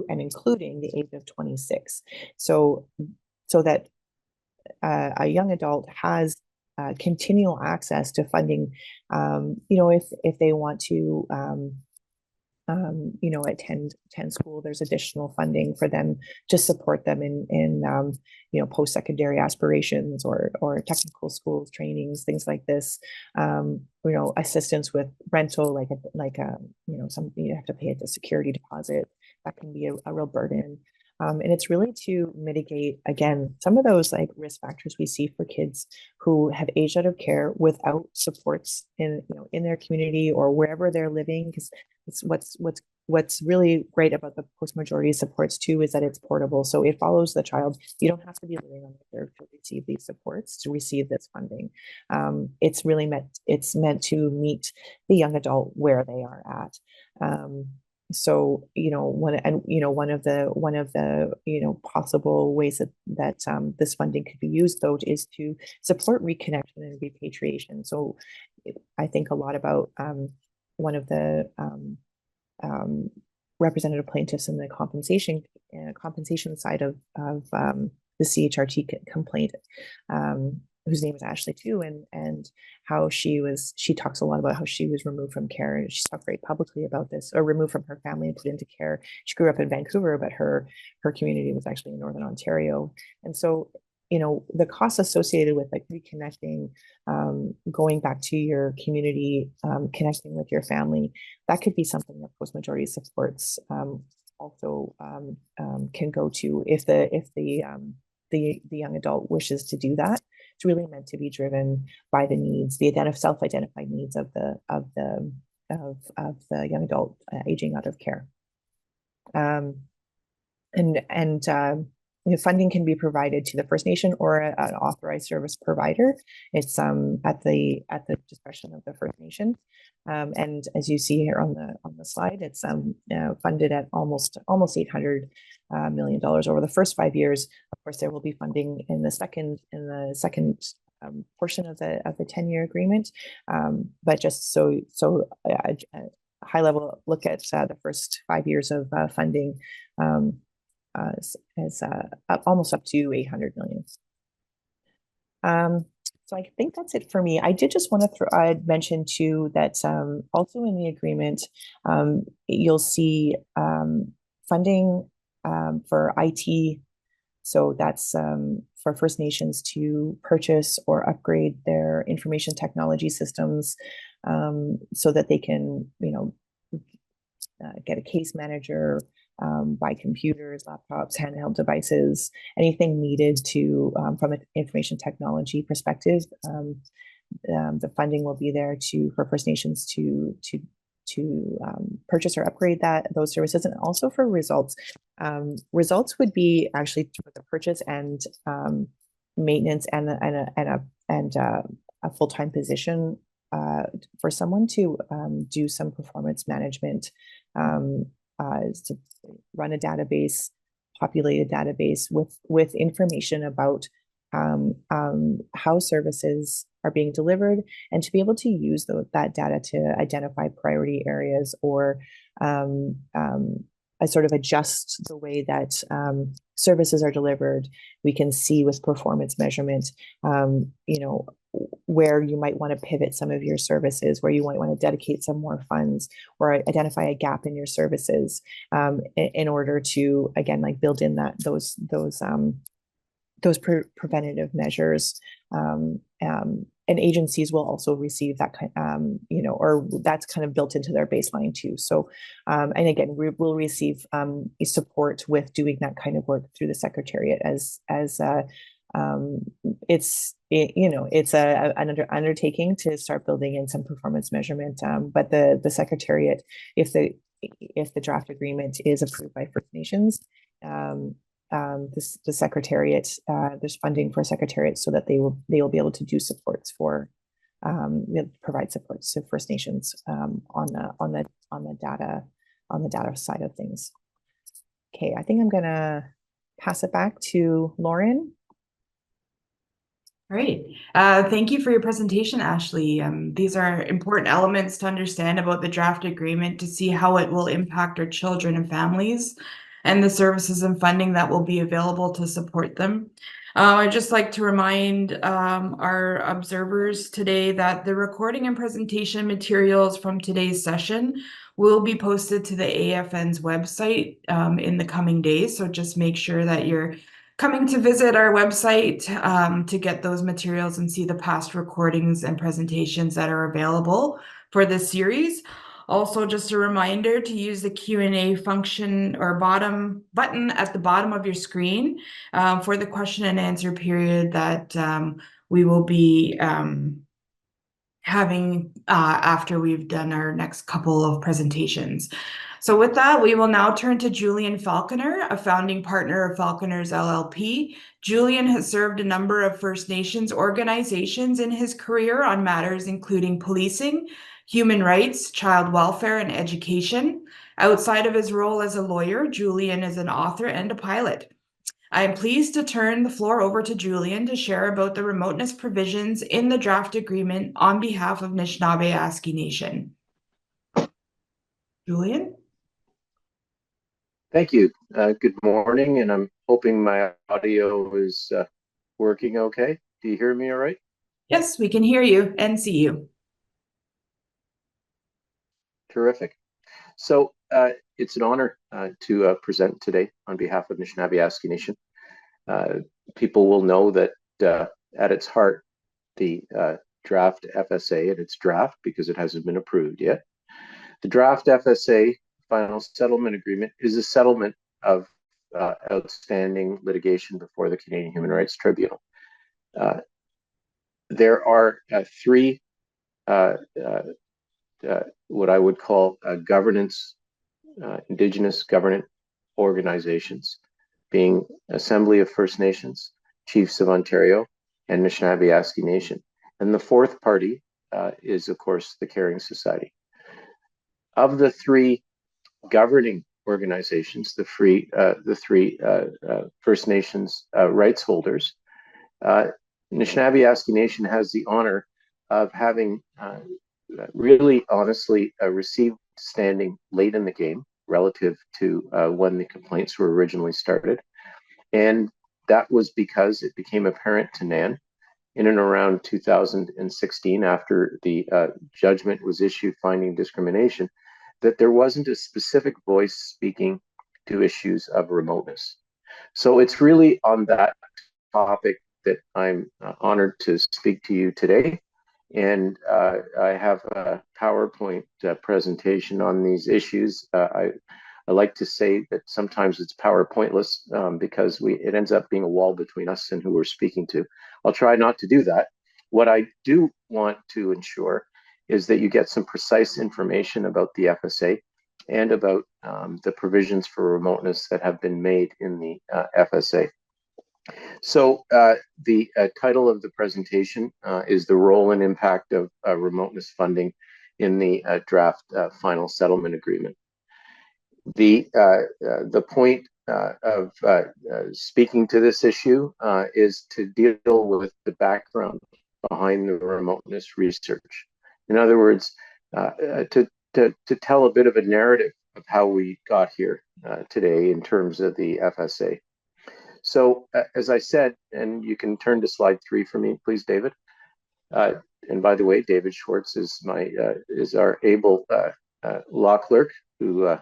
and including the age of 26. So that a young adult has continual access to funding, if they want to attend school, there's additional funding for them to support them in post-secondary aspirations or technical schools, trainings, things like this. Assistance with rental, some you have to pay a security deposit. That can be a real burden. And it's really to mitigate, again, some of those risk factors we see for kids who have aged out of care without supports in their community or wherever they're living. Because it's what's really great about the post-majority supports too is that it's portable. So it follows the child. You don't have to be living on the earth to receive these supports, to receive this funding. It's meant to meet the young adult where they are at. So one of the possible ways that this funding could be used though is to support reconnection and repatriation. So I think a lot about one of the representative plaintiffs in the compensation side of the CHRT complaint, whose name is Ashley too, and how she talks a lot about how she was removed from care, and she talked very publicly about this, or removed from her family and put into care. She grew up in Vancouver, but her community was actually in Northern Ontario. And so, you know, the costs associated with like reconnecting, going back to your community, connecting with your family, that could be something that post-majority supports also can go to if the young adult wishes to do that. It's really meant to be driven by the needs, the self-identified needs of the young adult aging out of care. You know, funding can be provided to the First Nation or an authorized service provider. It's at the discretion of the First Nation, and as you see here on the slide, it's funded at almost $800 million over the first 5 years. Of course, there will be funding in the second portion of the 10-year agreement, but just so a high level look at the first 5 years of funding. Is almost up to $800 million. So I think that's it for me. I did just want to mention too that also in the agreement, you'll see funding for IT. So that's for First Nations to purchase or upgrade their information technology systems, so that they can, you know, get a case manager, buy computers, laptops, handheld devices, anything needed to from an information technology perspective. The funding will be there for First Nations to purchase or upgrade those services, and also for results. Results would be actually for the purchase and maintenance and a full-time position for someone to do some performance management, to run a database, populate a database with information about how services are being delivered, and to be able to use that data to identify priority areas or sort of adjust the way that services are delivered. We can see with performance measurement, you know, where you might want to pivot some of your services, where you might want to dedicate some more funds, or identify a gap in your services, in order to, again, like build in those preventative measures. And agencies will also receive that kind, you know, or that's kind of built into their baseline too. So, and again, we will receive support with doing that kind of work through the Secretariat as it's an undertaking to start building in some performance measurement. But the Secretariat, if the draft agreement is approved by First Nations, the Secretariat, there's funding for a Secretariat so that they will be able to do supports for provide supports to First Nations on the data side of things. Okay, I think I'm gonna pass it back to Lauren. Great. Thank you for your presentation, Ashley. These are important elements to understand about the draft agreement, to see how it will impact our children and families and the services and funding that will be available to support them. I'd just like to remind our observers today that the recording and presentation materials from today's session will be posted to the AFN's website in the coming days. So just make sure that you're coming to visit our website to get those materials and see the past recordings and presentations that are available for this series. Also, just a reminder to use the Q&A function or button at the bottom of your screen for the question and answer period that we will be having after we've done our next couple of presentations. So with that, we will now turn to Julian Falconer, a founding partner of Falconers LLP. Julian has served a number of First Nations organizations in his career on matters including policing, human rights, child welfare, and education. Outside of his role as a lawyer, Julian is an author and a pilot. I am pleased to turn the floor over to Julian to share about the remoteness provisions in the draft agreement on behalf of Anishinaabe Aski Nation. Julian? Thank you. Good morning, and I'm hoping my audio is working okay. Do you hear me all right? Yes, we can hear you and see you. Terrific. So it's an honor to present today on behalf of Anishinaabe Nation. People will know that at its heart, the draft FSA, and it's draft because it hasn't been approved yet. The draft FSA final settlement agreement is a settlement of outstanding litigation before the Canadian Human Rights Tribunal. There are three what I would call governance, Indigenous governance organizations, being Assembly of First Nations, Chiefs of Ontario, and Anishinaabe Nation. And the fourth party is, of course, the Caring Society. Of the three governing organizations, the three First Nations rights holders, Anishinaabe Nation has the honor of having really honestly received standing late in the game relative to when the complaints were originally started. And that was because it became apparent to NAN in and around 2016, after the judgment was issued finding discrimination, that there wasn't a specific voice speaking to issues of remoteness. So it's really on that topic that I'm honored to speak to you today. And I have a PowerPoint presentation on these issues. I like to say that sometimes it's PowerPointless because it ends up being a wall between us and who we're speaking to. I'll try not to do that. What I do want to ensure is that you get some precise information about the FSA and about the provisions for remoteness that have been made in the FSA. So the title of the presentation is The Role and Impact of Remoteness Funding in the Draft Final Settlement Agreement. The point of speaking to this issue is to deal with the background behind the remoteness research. In other words, to tell a bit of a narrative of how we got here today in terms of the FSA. So as I said, and you can turn to slide 3 for me, please, David. And by the way, David Schwartz is our able law clerk who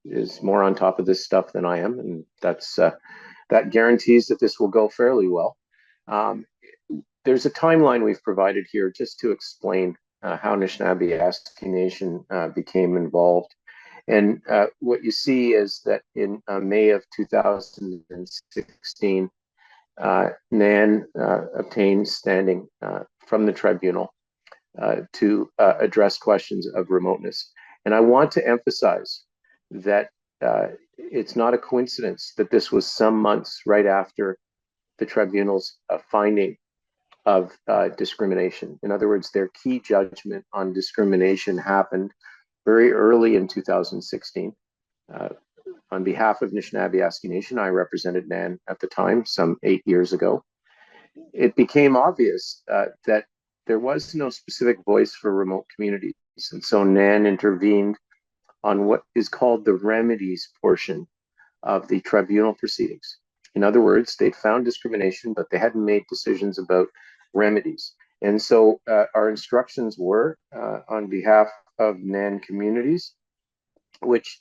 is more on top of this stuff than I am, and that guarantees that this will go fairly well. There's a timeline we've provided here just to explain how Anishinaabe Nation became involved. And what you see is that in May of 2016, NAN obtained standing from the tribunal to address questions of remoteness. And I want to emphasize that it's not a coincidence that this was some months right after the tribunal's finding of discrimination. In other words, their key judgment on discrimination happened very early in 2016. On behalf of Anishinaabe Nation, I represented NAN at the time, some 8 years ago. It became obvious that there was no specific voice for remote communities. And so NAN intervened on what is called the remedies portion of the tribunal proceedings. In other words, they'd found discrimination, but they hadn't made decisions about remedies. And so our instructions were on behalf of NAN communities, which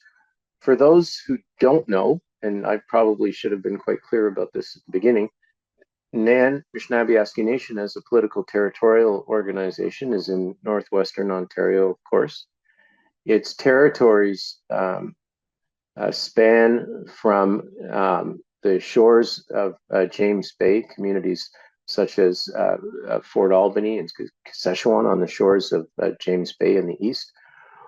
for those who don't know, and I probably should have been quite clear about this at the beginning, NAN, Anishinaabe Nation, as a political territorial organization, is in northwestern Ontario, of course. Its territories span from the shores of James Bay, communities such as Fort Albany and Szechuan on the shores of James Bay in the east,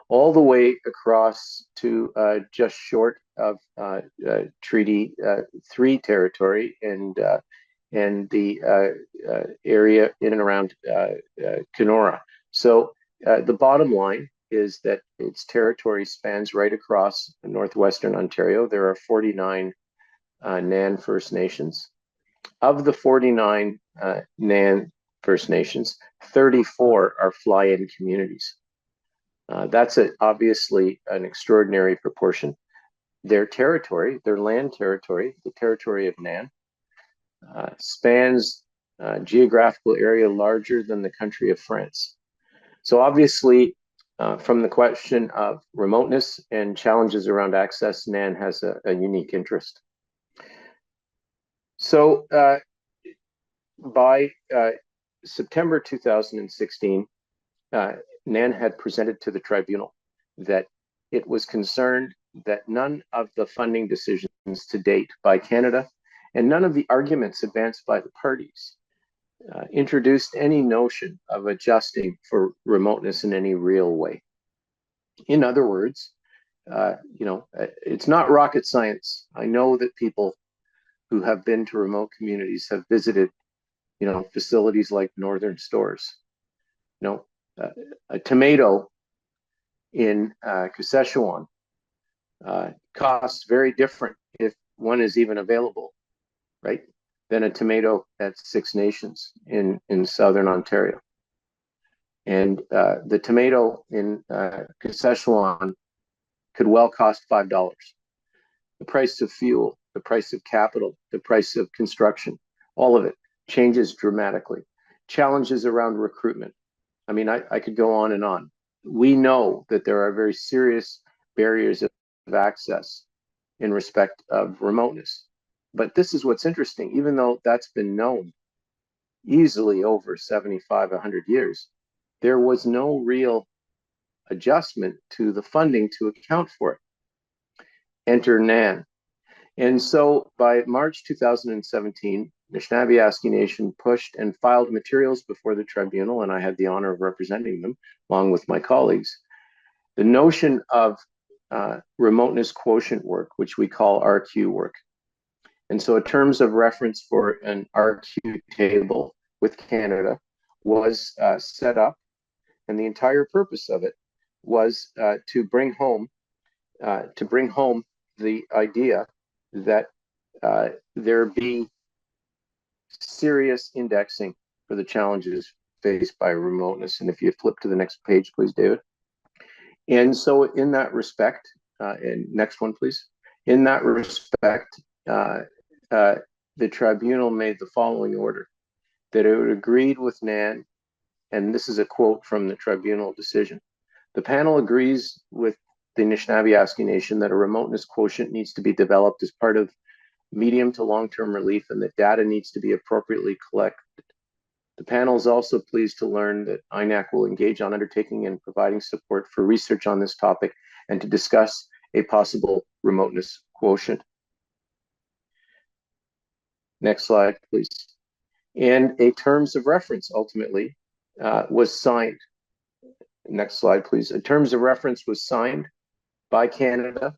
all the way across to just short of Treaty 3 territory and the area in and around Kenora. So the bottom line is that its territory spans right across northwestern Ontario. There are 49 NAN First Nations. Of the 49 NAN First Nations, 34 are fly-in communities. That's obviously an extraordinary proportion. their territory, their land territory, the territory of Nan, spans a geographical area larger than the country of France. So obviously, from the question of remoteness and challenges around access, Nan has a unique interest. So by September 2016, Nan had presented to the tribunal that it was concerned that none of the funding decisions to date by Canada and none of the arguments advanced by the parties introduced any notion of adjusting for remoteness in any real way. In other words, it's not rocket science. I know that people who have been to remote communities have visited, facilities like Northern Stores. A tomato in Saskatchewan costs very different, if one is even available, right, than a tomato at Six Nations in Southern Ontario. And the tomato in Saskatchewan could well cost $5. The price of fuel, the price of capital, the price of construction, all of it changes dramatically. Challenges around recruitment. I mean, I could go on and on. We know that there are very serious barriers of access in respect of remoteness. But this is what's interesting. Even though that's been known easily over 75, 100 years, there was no real adjustment to the funding to account for it. Enter Nan. And so by March 2017, Anishinaabe Nation pushed and filed materials before the tribunal, and I had the honor of representing them along with my colleagues. The notion of remoteness quotient work, which we call RQ work. And so terms of reference for an RQ table with Canada was set up, and the entire purpose of it was to bring home the idea that there be serious indexing for the challenges faced by remoteness. And if you flip to the next page, please, David. And so in that respect, and next one, please. In that respect, the tribunal made the following order, that it agreed with Nan, and this is a quote from the tribunal decision. The panel agrees with the Anishinaabe Nation that a remoteness quotient needs to be developed as part of medium to long-term relief and that data needs to be appropriately collected. The panel is also pleased to learn that INAC will engage on undertaking and providing support for research on this topic and to discuss a possible remoteness quotient. Next slide, please. And a terms of reference ultimately was signed. Next slide, please. A terms of reference was signed by Canada,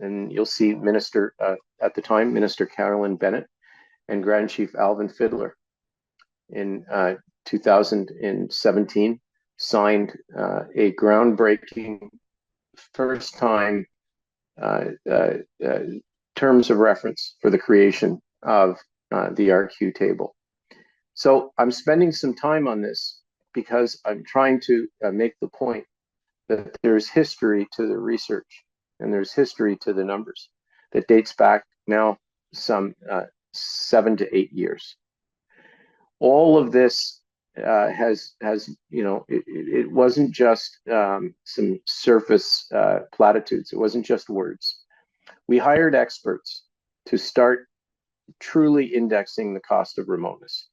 and you'll see Minister, at the time, Minister Carolyn Bennett and Grand Chief Alvin Fiddler in 2017 signed a groundbreaking first time terms of reference for the creation of the RQ table. So I'm spending some time on this because I'm trying to make the point that there's history to the research and there's history to the numbers that dates back now some 7 to 8 years. All of this has it wasn't just some surface platitudes. It wasn't just words. We hired experts to start truly indexing the cost of remoteness.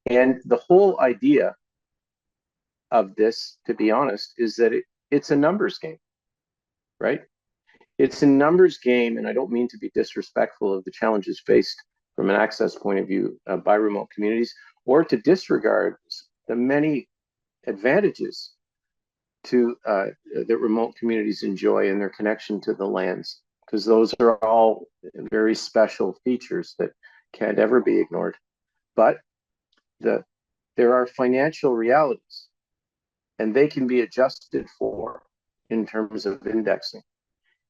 And the whole idea of this, to be honest, is that it's a numbers game, right? It's a numbers game, and I don't mean to be disrespectful of the challenges faced from an access point of view by remote communities, or to disregard the many advantages that remote communities enjoy in their connection to the lands, because those are all very special features that can't ever be ignored. But there are financial realities, and they can be adjusted for in terms of indexing.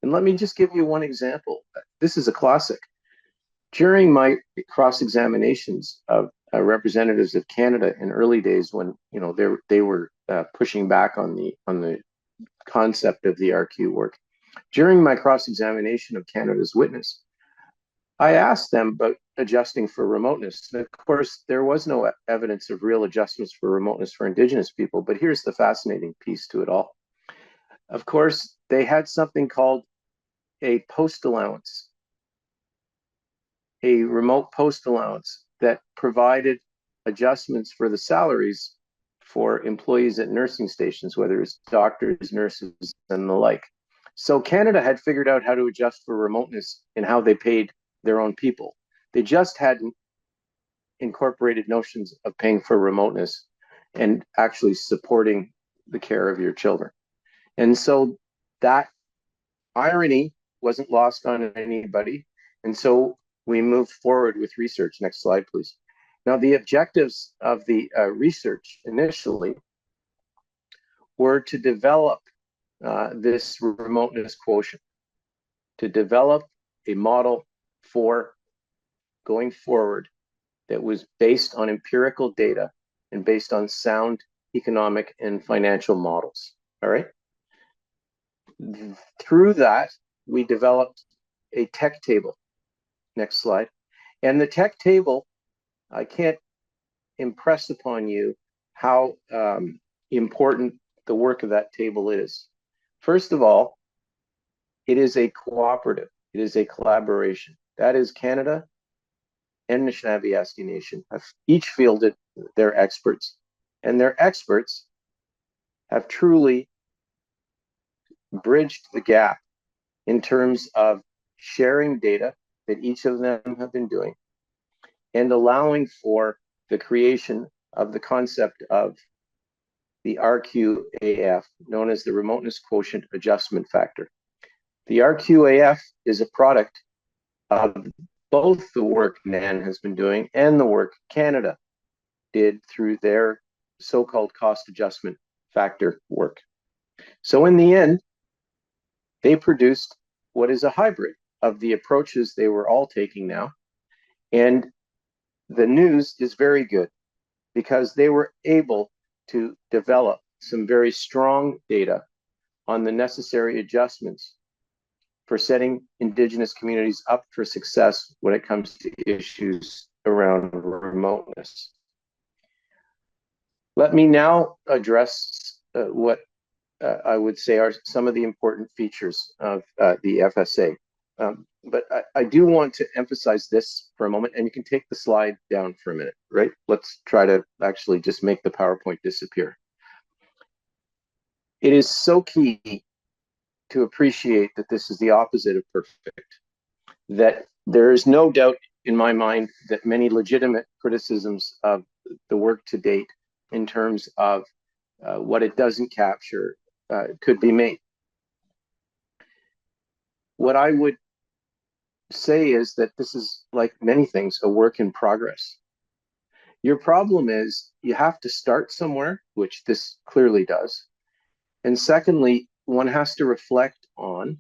And let me just give you one example. This is a classic. During my cross-examinations of representatives of Canada in early days, when they were pushing back on the concept of the RQ work, During my cross-examination of Canada's witness, I asked them about adjusting for remoteness. And of course, there was no evidence of real adjustments for remoteness for Indigenous people, but here's the fascinating piece to it all. Of course, they had something called a post allowance, a remote post allowance that provided adjustments for the salaries for employees at nursing stations, whether it's doctors, nurses, and the like. So Canada had figured out how to adjust for remoteness in how they paid their own people. They just hadn't incorporated notions of paying for remoteness and actually supporting the care of your children. And so that irony wasn't lost on anybody. And so we moved forward with research. Next slide, please. Now, the objectives of the research initially were to develop this remoteness quotient, to develop a model for going forward that was based on empirical data and based on sound economic and financial models. All right. Through that, we developed a tech table. Next slide. And the tech table, I can't impress upon you how important the work of that table is. First of all, it is a cooperative. It is a collaboration. That is Canada and Anishinaabe Nation have each fielded their experts. And their experts have truly bridged the gap in terms of sharing data that each of them have been doing and allowing for the creation of the concept of the RQAF, known as the Remoteness Quotient Adjustment Factor. The RQAF is a product of both the work NAN has been doing and the work Canada did through their so-called cost adjustment factor work. So in the end, they produced what is a hybrid of the approaches they were all taking now. And the news is very good because they were able to develop some very strong data on the necessary adjustments for setting Indigenous communities up for success when it comes to issues around remoteness. Let me now address what I would say are some of the important features of the FSA. But I do want to emphasize this for a moment, and you can take the slide down for a minute, right? Let's try to actually just make the PowerPoint disappear. It is so key to appreciate that this is the opposite of perfect, that there is no doubt in my mind that many legitimate criticisms of the work to date in terms of what it doesn't capture could be made. What I would say is that this is, like many things, a work in progress. Your problem is you have to start somewhere, which this clearly does. And secondly, one has to reflect on,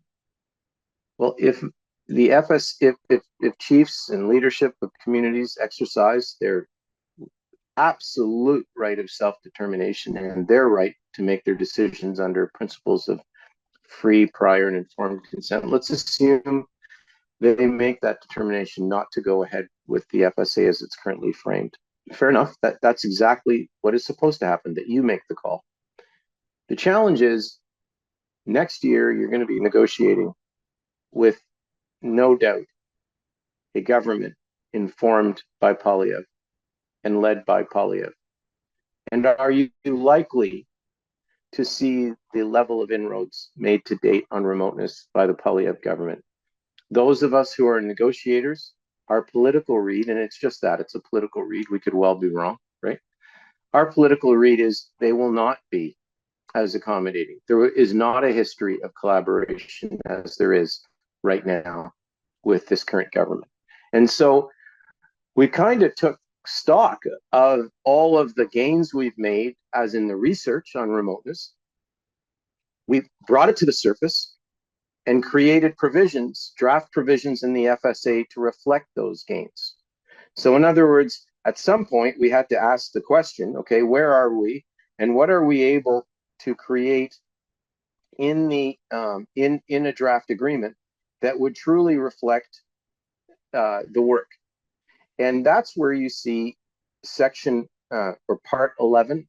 well, if the if chiefs and leadership of communities exercise their absolute right of self-determination and their right to make their decisions under principles of free, prior, and informed consent, let's assume they make that determination not to go ahead with the FSA as it's currently framed. Fair enough, that's exactly what is supposed to happen, that you make the call. The challenge is, next year, you're going to be negotiating with, no doubt, a government informed by Poilievre and led by Poilievre. And are you likely to see the level of inroads made to date on remoteness by the Poilievre government? Those of us who are negotiators, our political read, and it's just that, it's a political read, we could well be wrong, right? Our political read is they will not be as accommodating. There is not a history of collaboration as there is right now with this current government. And so we kind of took stock of all of the gains we've made, as in the research on remoteness. We brought it to the surface and created provisions, draft provisions in the FSA to reflect those gains. So in other words, at some point we had to ask the question, okay, where are we and what are we able to create in the in a draft agreement that would truly reflect the work. And that's where you see section or part 11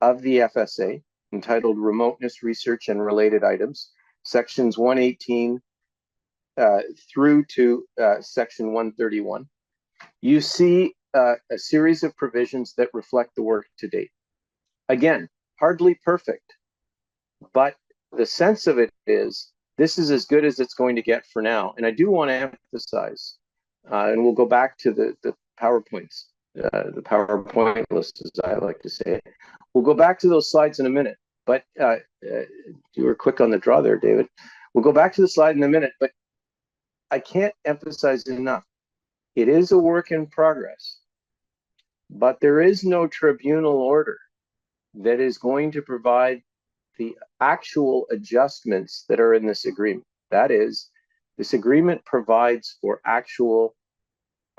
of the FSA, entitled Remoteness Research and Related Items, sections 118 through to section 131. You see a series of provisions that reflect the work to date. Again, hardly perfect, but the sense of it is this is as good as it's going to get for now. And I do want to emphasize, and we'll go back to the PowerPoints, the PowerPoint list, as I like to say it. We'll go back to those slides in a minute, but you were quick on the draw there, David. We'll go back to the slide in a minute, but I can't emphasize enough. It is a work in progress, but there is no tribunal order that is going to provide the actual adjustments that are in this agreement. That is, this agreement provides for actual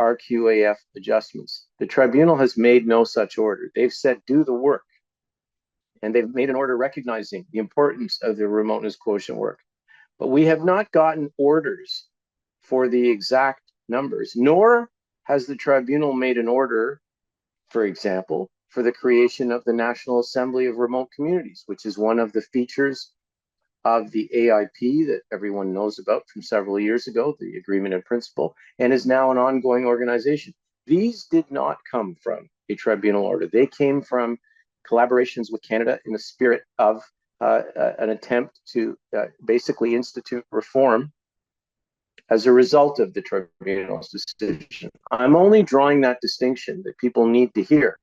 RQAF adjustments. The tribunal has made no such order. They've said, do the work. And they've made an order recognizing the importance of the remoteness quotient work. But we have not gotten orders for the exact numbers, nor has the tribunal made an order, for example, for the creation of the National Assembly of Remote Communities, which is one of the features of the AIP that everyone knows about from several years ago, the Agreement in Principle, and is now an ongoing organization. These did not come from a tribunal order. They came from collaborations with Canada in the spirit of an attempt to basically institute reform as a result of the tribunal's decision. I'm only drawing that distinction that people need to hear,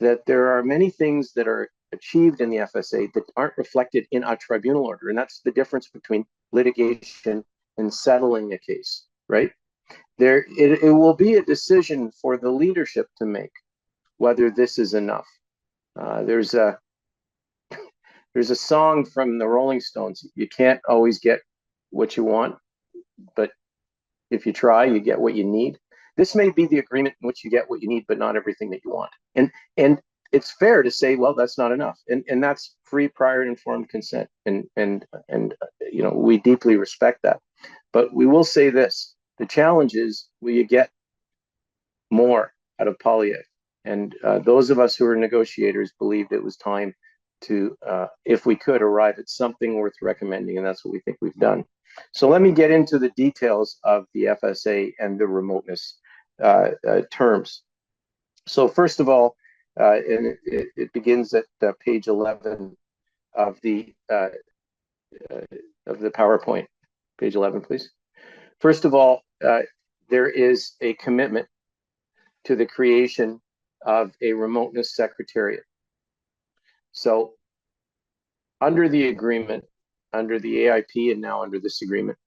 that there are many things that are achieved in the FSA that aren't reflected in a tribunal order. And that's the difference between litigation and settling a case, right? It will be a decision for the leadership to make whether this is enough. There's a song from the Rolling Stones. You can't always get what you want, but if you try, you get what you need. This may be the agreement in which you get what you need, but not everything that you want. And it's fair to say, well, that's not enough. And that's free, prior, and informed consent. And you know, we deeply respect that. But we will say this: the challenge is, will you get more out of Polyev? And those of us who are negotiators believed it was time to, if we could, arrive at something worth recommending, and that's what we think we've done. So let me get into the details of the FSA and the remoteness terms. So first of all, and it begins at page 11 of the PowerPoint. Page 11, please. First of all, there is a commitment to the creation of a remoteness secretariat. So under the agreement, under the AIP, and now under this agreement,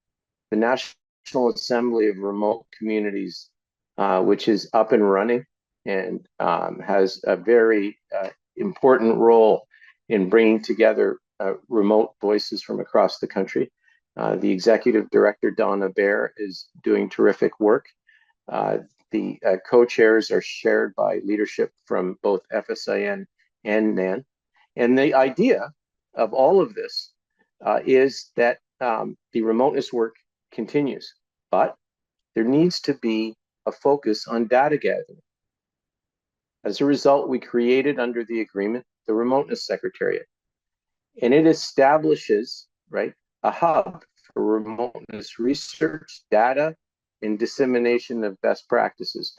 the National Assembly of Remote Communities, which is up and running and has a very important role in bringing together remote voices from across the country. The executive director, Donna Baer, is doing terrific work. The co-chairs are shared by leadership from both FSIN and NAN. And the idea of all of this is that the remoteness work continues, but there needs to be a focus on data gathering. As a result, we created under the agreement the Remoteness Secretariat, and it establishes, right, a hub for remoteness research, data, and dissemination of best practices,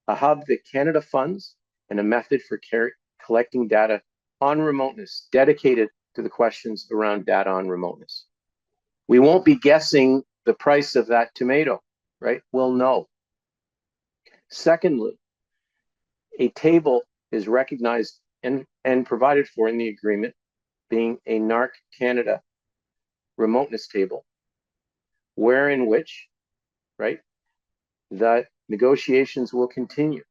a hub that Canada funds, and a method for collecting data on remoteness dedicated to the questions around data on remoteness. We won't be guessing the price of that tomato, right? We'll know. Secondly, a table is recognized and provided for in the agreement, being a NARC Canada remoteness table, wherein which, right, the negotiations will continue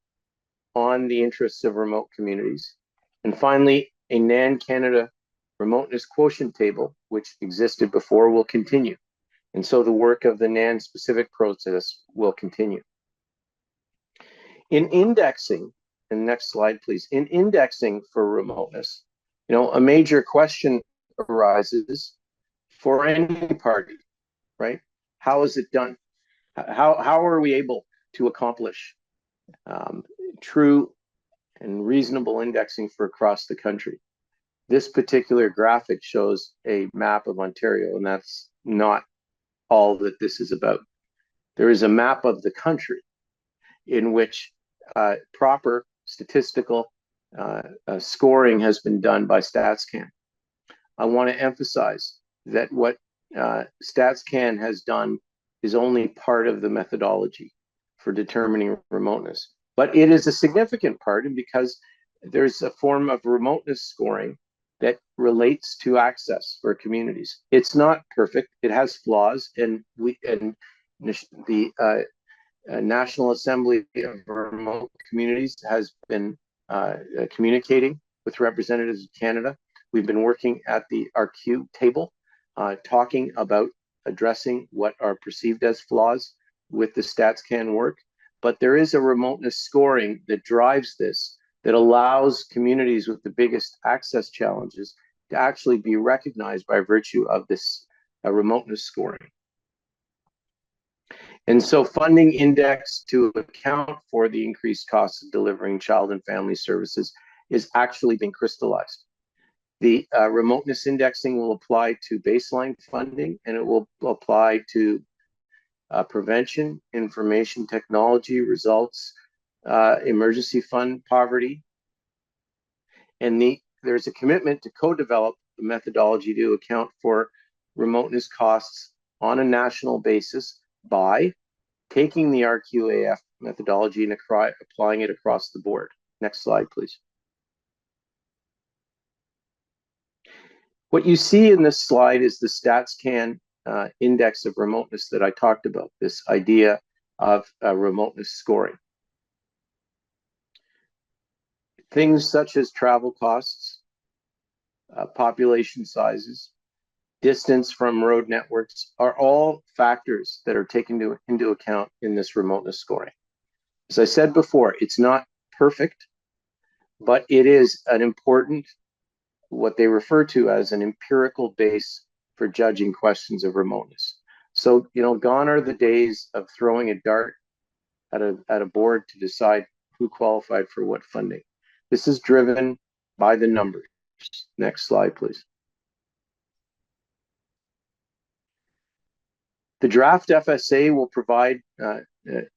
on the interests of remote communities. And finally, a NAN Canada remoteness quotient table, which existed before, will continue. And so the work of the NAN specific process will continue. In indexing, and next slide, please. In indexing for remoteness, you know, a major question arises for any party, right? How is it done? How are we able to accomplish true and reasonable indexing for across the country? This particular graphic shows a map of Ontario, and that's not all that this is about. There is a map of the country in which proper statistical scoring has been done by StatsCan. I want to emphasize that what StatsCan has done is only part of the methodology for determining remoteness, but it is a significant part, and because there's a form of remoteness scoring that relates to access for communities. It's not perfect; it has flaws, and the National Assembly of Remote Communities has been communicating with representatives of Canada. We've been working at the RQ table, talking about addressing what are perceived as flaws with the StatsCan work. But there is a remoteness scoring that drives this, that allows communities with the biggest access challenges to actually be recognized by virtue of this remoteness scoring. And so funding index to account for the increased costs of delivering child and family services is actually being crystallized. The remoteness indexing will apply to baseline funding, and it will apply to prevention, information technology, results, emergency fund poverty. And there's a commitment to co-develop the methodology to account for remoteness costs on a national basis by taking the RQAF methodology and applying it across the board. Next slide, please. What you see in this slide is the StatsCan index of remoteness that I talked about, this idea of remoteness scoring. Things such as travel costs, population sizes, distance from road networks are all factors that are taken into account in this remoteness scoring. As I said before, it's not perfect, but it is an important, what they refer to as an empirical base for judging questions of remoteness. So, gone are the days of throwing a dart at a board to decide who qualified for what funding. This is driven by the numbers. Next slide, please. The draft FSA will provide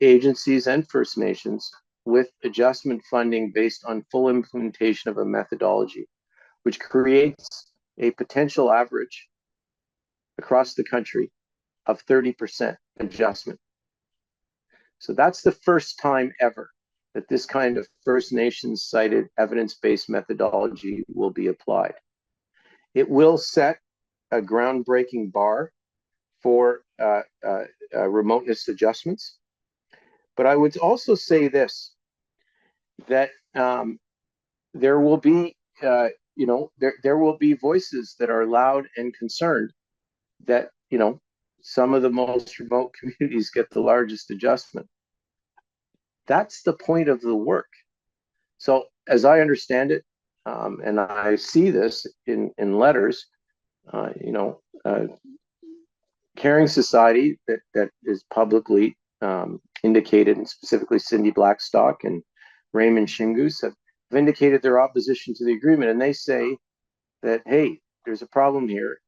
agencies and First Nations with adjustment funding based on full implementation of a methodology, which creates a potential average across the country of 30% adjustment. So that's the first time ever that this kind of First Nations cited evidence-based methodology will be applied. It will set a groundbreaking bar for remoteness adjustments. But I would also say this, that there will be, there will be voices that are loud and concerned that, some of the most remote communities get the largest adjustment. That's the point of the work. So as I understand it, and I see this in letters, Caring Society that is publicly indicated, and specifically Cindy Blackstock and Raymond Shingoose have indicated their opposition to the agreement, and they say that, hey, there's a problem here.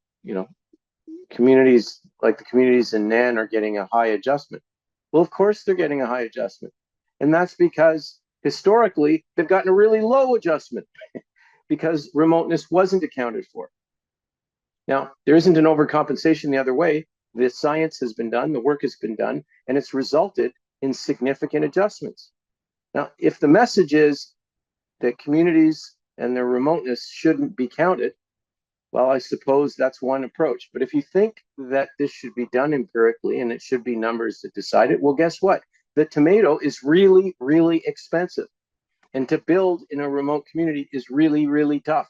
Communities like the communities in Nan are getting a high adjustment. Well, of course they're getting a high adjustment, and that's because historically they've gotten a really low adjustment because remoteness wasn't accounted for. Now, there isn't an overcompensation the other way. The science has been done, the work has been done, and it's resulted in significant adjustments. Now, if the message is that communities and their remoteness shouldn't be counted, well, I suppose that's one approach. But if you think that this should be done empirically and it should be numbers that decide it, well, guess what? The tomato is really, really expensive. And to build in a remote community is really, really tough.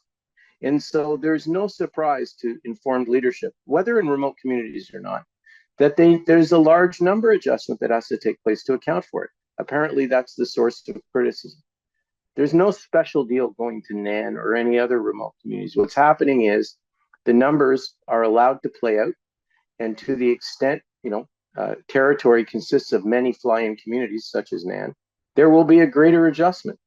And so there's no surprise to informed leadership, whether in remote communities or not, that there's a large number adjustment that has to take place to account for it. Apparently, that's the source of criticism. There's no special deal going to Nan or any other remote communities. What's happening is The numbers are allowed to play out, and to the extent, territory consists of many fly-in communities such as Nan, there will be a greater adjustment.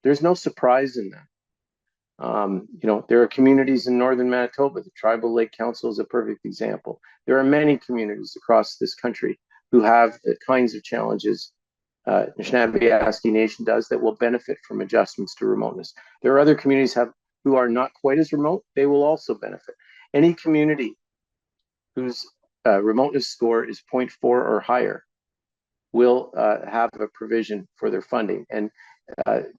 There's no surprise in that. There are communities in northern Manitoba. The Tribal Lake Council is a perfect example. There are many communities across this country who have the kinds of challenges Anishinaabe Nation does that will benefit from adjustments to remoteness. There are other communities who are not quite as remote. They will also benefit. Any community whose remoteness score is 0.4 or higher will have a provision for their funding. And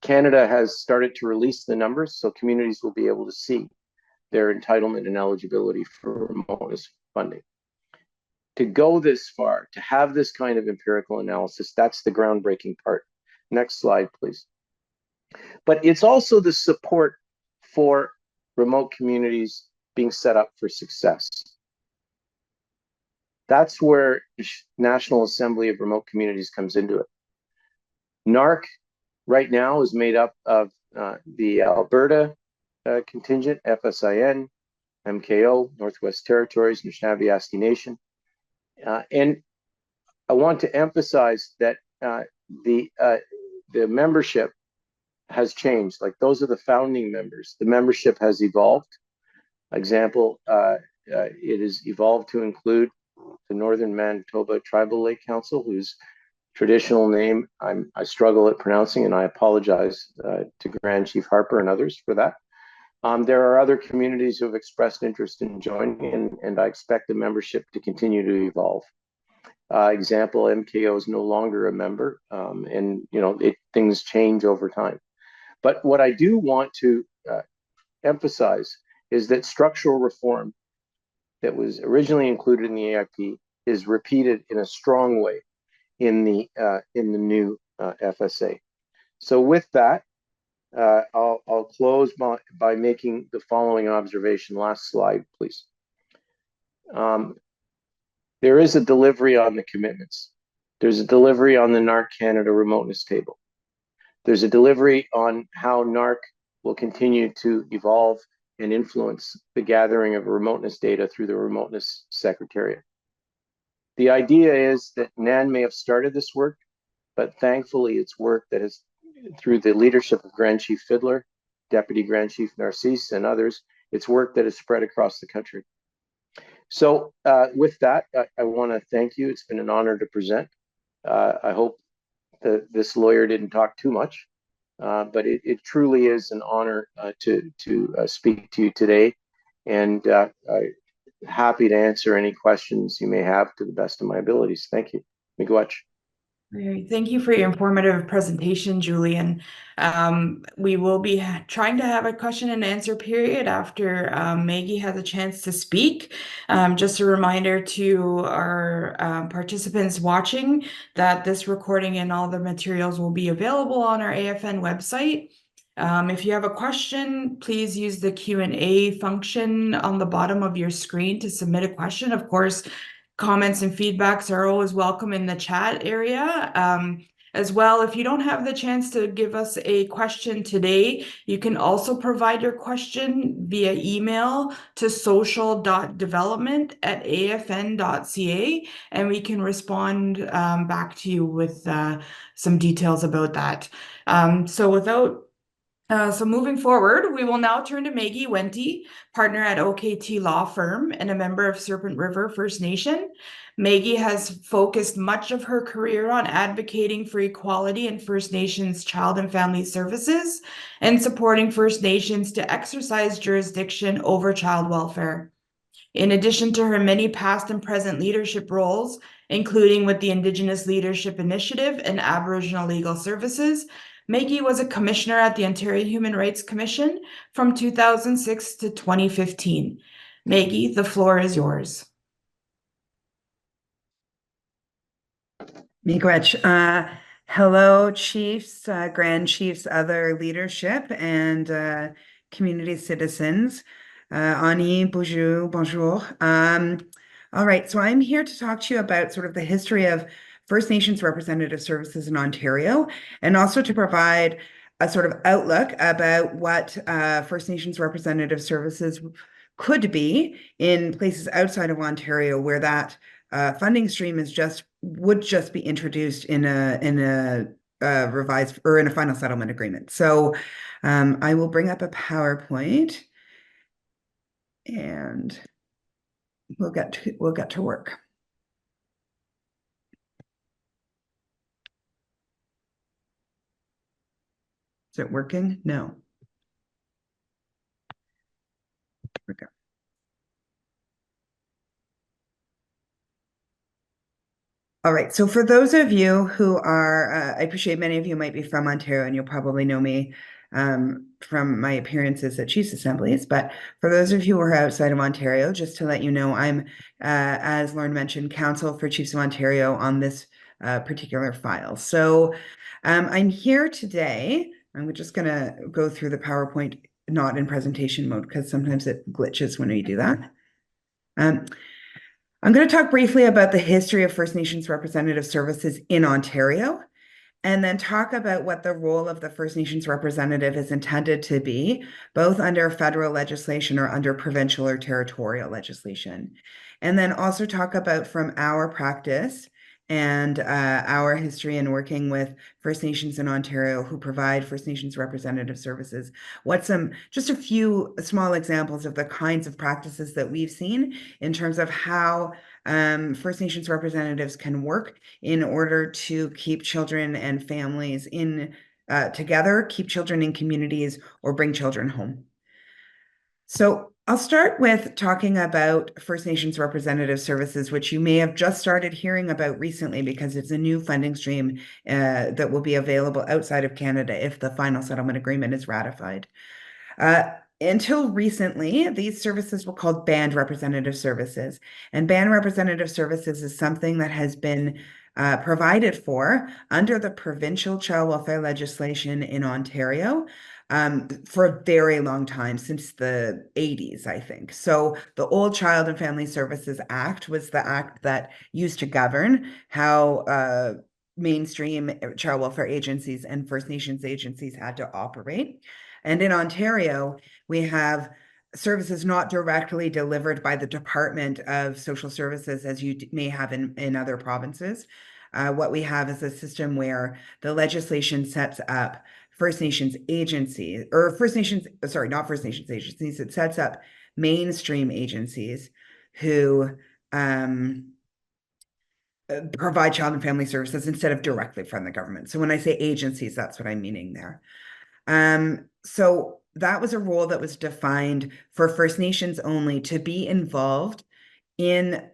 Canada has started to release the numbers, so communities will be able to see their entitlement and eligibility for remoteness funding. To go this far, to have this kind of empirical analysis, that's the groundbreaking part. Next slide, please. But it's also the support for remote communities being set up for success. That's where the National Assembly of Remote Communities comes into it. NARC right now is made up of the Alberta contingent, FSIN, MKO, Northwest Territories, Anishinaabe Nation. And I want to emphasize that the membership has changed. Like, those are the founding members. The membership has evolved. Example, it has evolved to include the Northern Manitoba Tribal Lake Council, whose traditional name I struggle at pronouncing, and I apologize to Grand Chief Harper and others for that. There are other communities who have expressed interest in joining, and I expect the membership to continue to evolve. Example, MKO is no longer a member, and things change over time. But what I do want to emphasize is that structural reform that was originally included in the AIP is repeated in a strong way in the new FSA. So with that, I'll close by making the following observation. Last slide, please. There is a delivery on the commitments. There's a delivery on the NARC Canada remoteness table. There's a delivery on how NARC will continue to evolve and influence the gathering of remoteness data through the Remoteness Secretariat. The idea is that NAN may have started this work, but thankfully it's work that is, through the leadership of Grand Chief Fiddler, Deputy Grand Chief Narcisse, and others, it's work that is spread across the country. So with that, I want to thank you. It's been an honor to present. I hope that this lawyer didn't talk too much, but it truly is an honor to speak to you today, and I'm happy to answer any questions you may have to the best of my abilities. Thank you. Miigwech. Thank you for your informative presentation, Julian. We will be trying to have a question and answer period after Maggie has a chance to speak. Just a reminder to our participants watching that this recording and all the materials will be available on our AFN website. If you have a question, please use the Q&A function on the bottom of your screen to submit a question. Of course, comments and feedbacks are always welcome in the chat area. As well, if you don't have the chance to give us a question today, you can also provide your question via email to social.development@afn.ca, and we can respond back to you with some details about that. So moving forward, we will now turn to Maggie Wente, partner at OKT Law Firm and a member of Serpent River First Nation. Maggie has focused much of her career on advocating for equality in First Nations child and family services and supporting First Nations to exercise jurisdiction over child welfare. In addition to her many past and present leadership roles, including with the Indigenous Leadership Initiative and Aboriginal Legal Services, Maggie was a commissioner at the Ontario Human Rights Commission from 2006 to 2015. Maggie, the floor is yours. Miigwech. Hello, chiefs, grand chiefs, other leadership, and community citizens. Ani, bonjour. All right, so I'm here to talk to you about sort of the history of First Nations representative services in Ontario, and also to provide a sort of outlook about what First Nations representative services could be in places outside of Ontario where that funding stream would just be introduced in a revised or in a final settlement agreement. So I will bring up a PowerPoint and we'll get to work. Is it working? No. Here we go. All right. So for those of you who are, I appreciate many of you might be from Ontario and you'll probably know me from my appearances at Chiefs Assemblies. But for those of you who are outside of Ontario, just to let you know, I'm, as Lauren mentioned, counsel for Chiefs of Ontario on this particular file. So I'm here today. I'm just going to go through the PowerPoint, not in presentation mode, because sometimes it glitches when we do that. I'm going to talk briefly about the history of First Nations representative services in Ontario, and then talk about what the role of the First Nations representative is intended to be, both under federal legislation or under provincial or territorial legislation. And then also talk about from our practice and our history in working with First Nations in Ontario who provide First Nations representative services, just a few small examples of the kinds of practices that we've seen in terms of how First Nations representatives can work in order to keep children and families together, keep children in communities, or bring children home. So I'll start with talking about First Nations representative services, which you may have just started hearing about recently because it's a new funding stream that will be available outside of Canada if the final settlement agreement is ratified. Until recently, these services were called band representative services. And band representative services is something that has been provided for under the provincial child welfare legislation in Ontario for a very long time, since the 80s, I think. So the old Child and Family Services Act was the act that used to govern how mainstream child welfare agencies and First Nations agencies had to operate. And in Ontario, we have services not directly delivered by the Department of Social Services, as you may have in other provinces. What we have is a system where the legislation sets up First Nations agencies, or not First Nations agencies, it sets up mainstream agencies who provide child and family services instead of directly from the government. So when I say agencies, that's what I'm meaning there. So that was a role that was defined for First Nations only to be involved in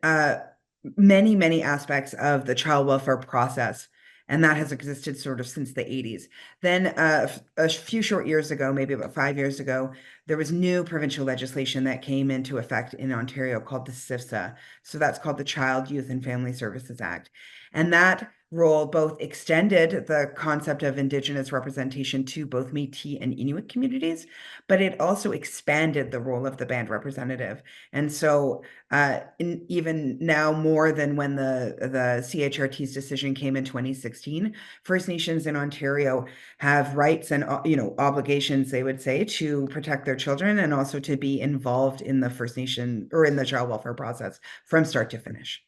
many, many aspects of the child welfare process. And that has existed sort of since the 80s. Then a few short years ago, maybe about 5 years ago, there was new provincial legislation that came into effect in Ontario called the CFSA. So that's called the Child, Youth and Family Services Act. And that role both extended the concept of Indigenous representation to both Métis and Inuit communities, but it also expanded the role of the band representative. And so even now more than when the CHRT's decision came in 2016, First Nations in Ontario have rights and obligations, they would say, to protect their children and also to be involved in the First Nation or in the child welfare process from start to finish.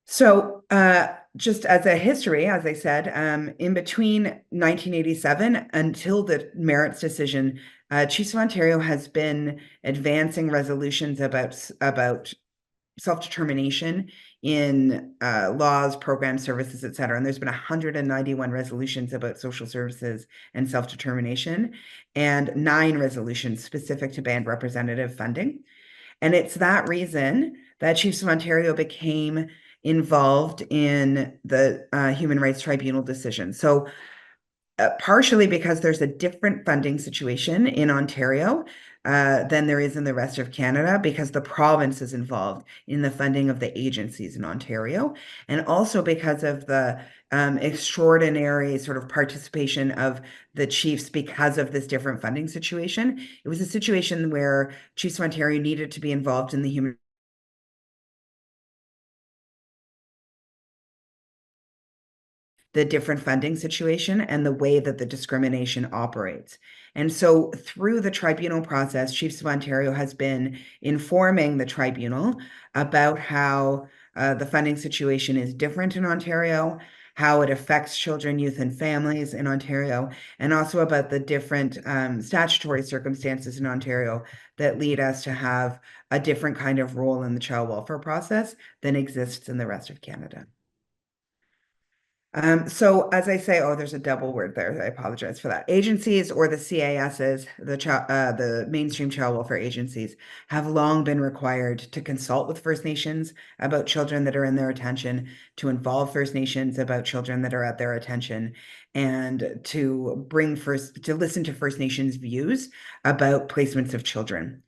So just as a history, as I said, in between 1987 until the merits decision, Chiefs of Ontario has been advancing resolutions about self-determination in laws, programs, services, et cetera. And there's been 191 resolutions about social services and self-determination and 9 resolutions specific to band representative funding. And it's that reason that Chiefs of Ontario became involved in the Human Rights Tribunal decision. So partially because there's a different funding situation in Ontario than there is in the rest of Canada, because the province is involved in the funding of the agencies in Ontario, and also because of the extraordinary sort of participation of the Chiefs because of this different funding situation. It was a situation where Chiefs of Ontario needed to be involved in the human the different funding situation and the way that the discrimination operates. And so through the tribunal process, Chiefs of Ontario has been informing the tribunal about how the funding situation is different in Ontario, how it affects children, youth, and families in Ontario, and also about the different statutory circumstances in Ontario that lead us to have a different kind of role in the child welfare process than exists in the rest of Canada. So as I say, there's a double word there. I apologize for that. Agencies, or the CASs, the mainstream child welfare agencies, have long been required to consult with First Nations about children that are in their attention, to involve First Nations about children that are at their attention, and to listen to First Nations views about placements of children.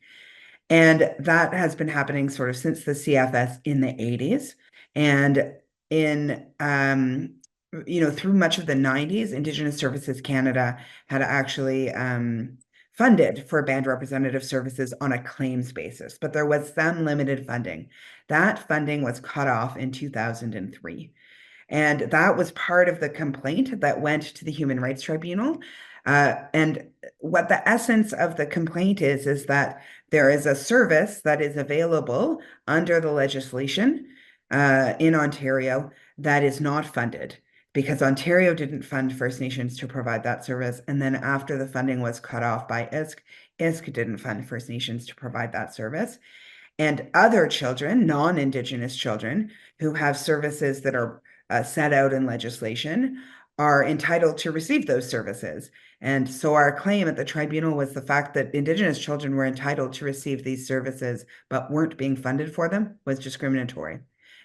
And that has been happening sort of since the CFS in the 80s. And through much of the 90s, Indigenous Services Canada had actually funded for band representative services on a claims basis, but there was some limited funding. That funding was cut off in 2003. And that was part of the complaint that went to the Human Rights Tribunal. And what the essence of the complaint is that there is a service that is available under the legislation in Ontario that is not funded, because Ontario didn't fund First Nations to provide that service. And then after the funding was cut off by ISK didn't fund First Nations to provide that service. And other children, non-Indigenous children, who have services that are set out in legislation, are entitled to receive those services. And so our claim at the tribunal was the fact that Indigenous children were entitled to receive these services but weren't being funded for them was discriminatory.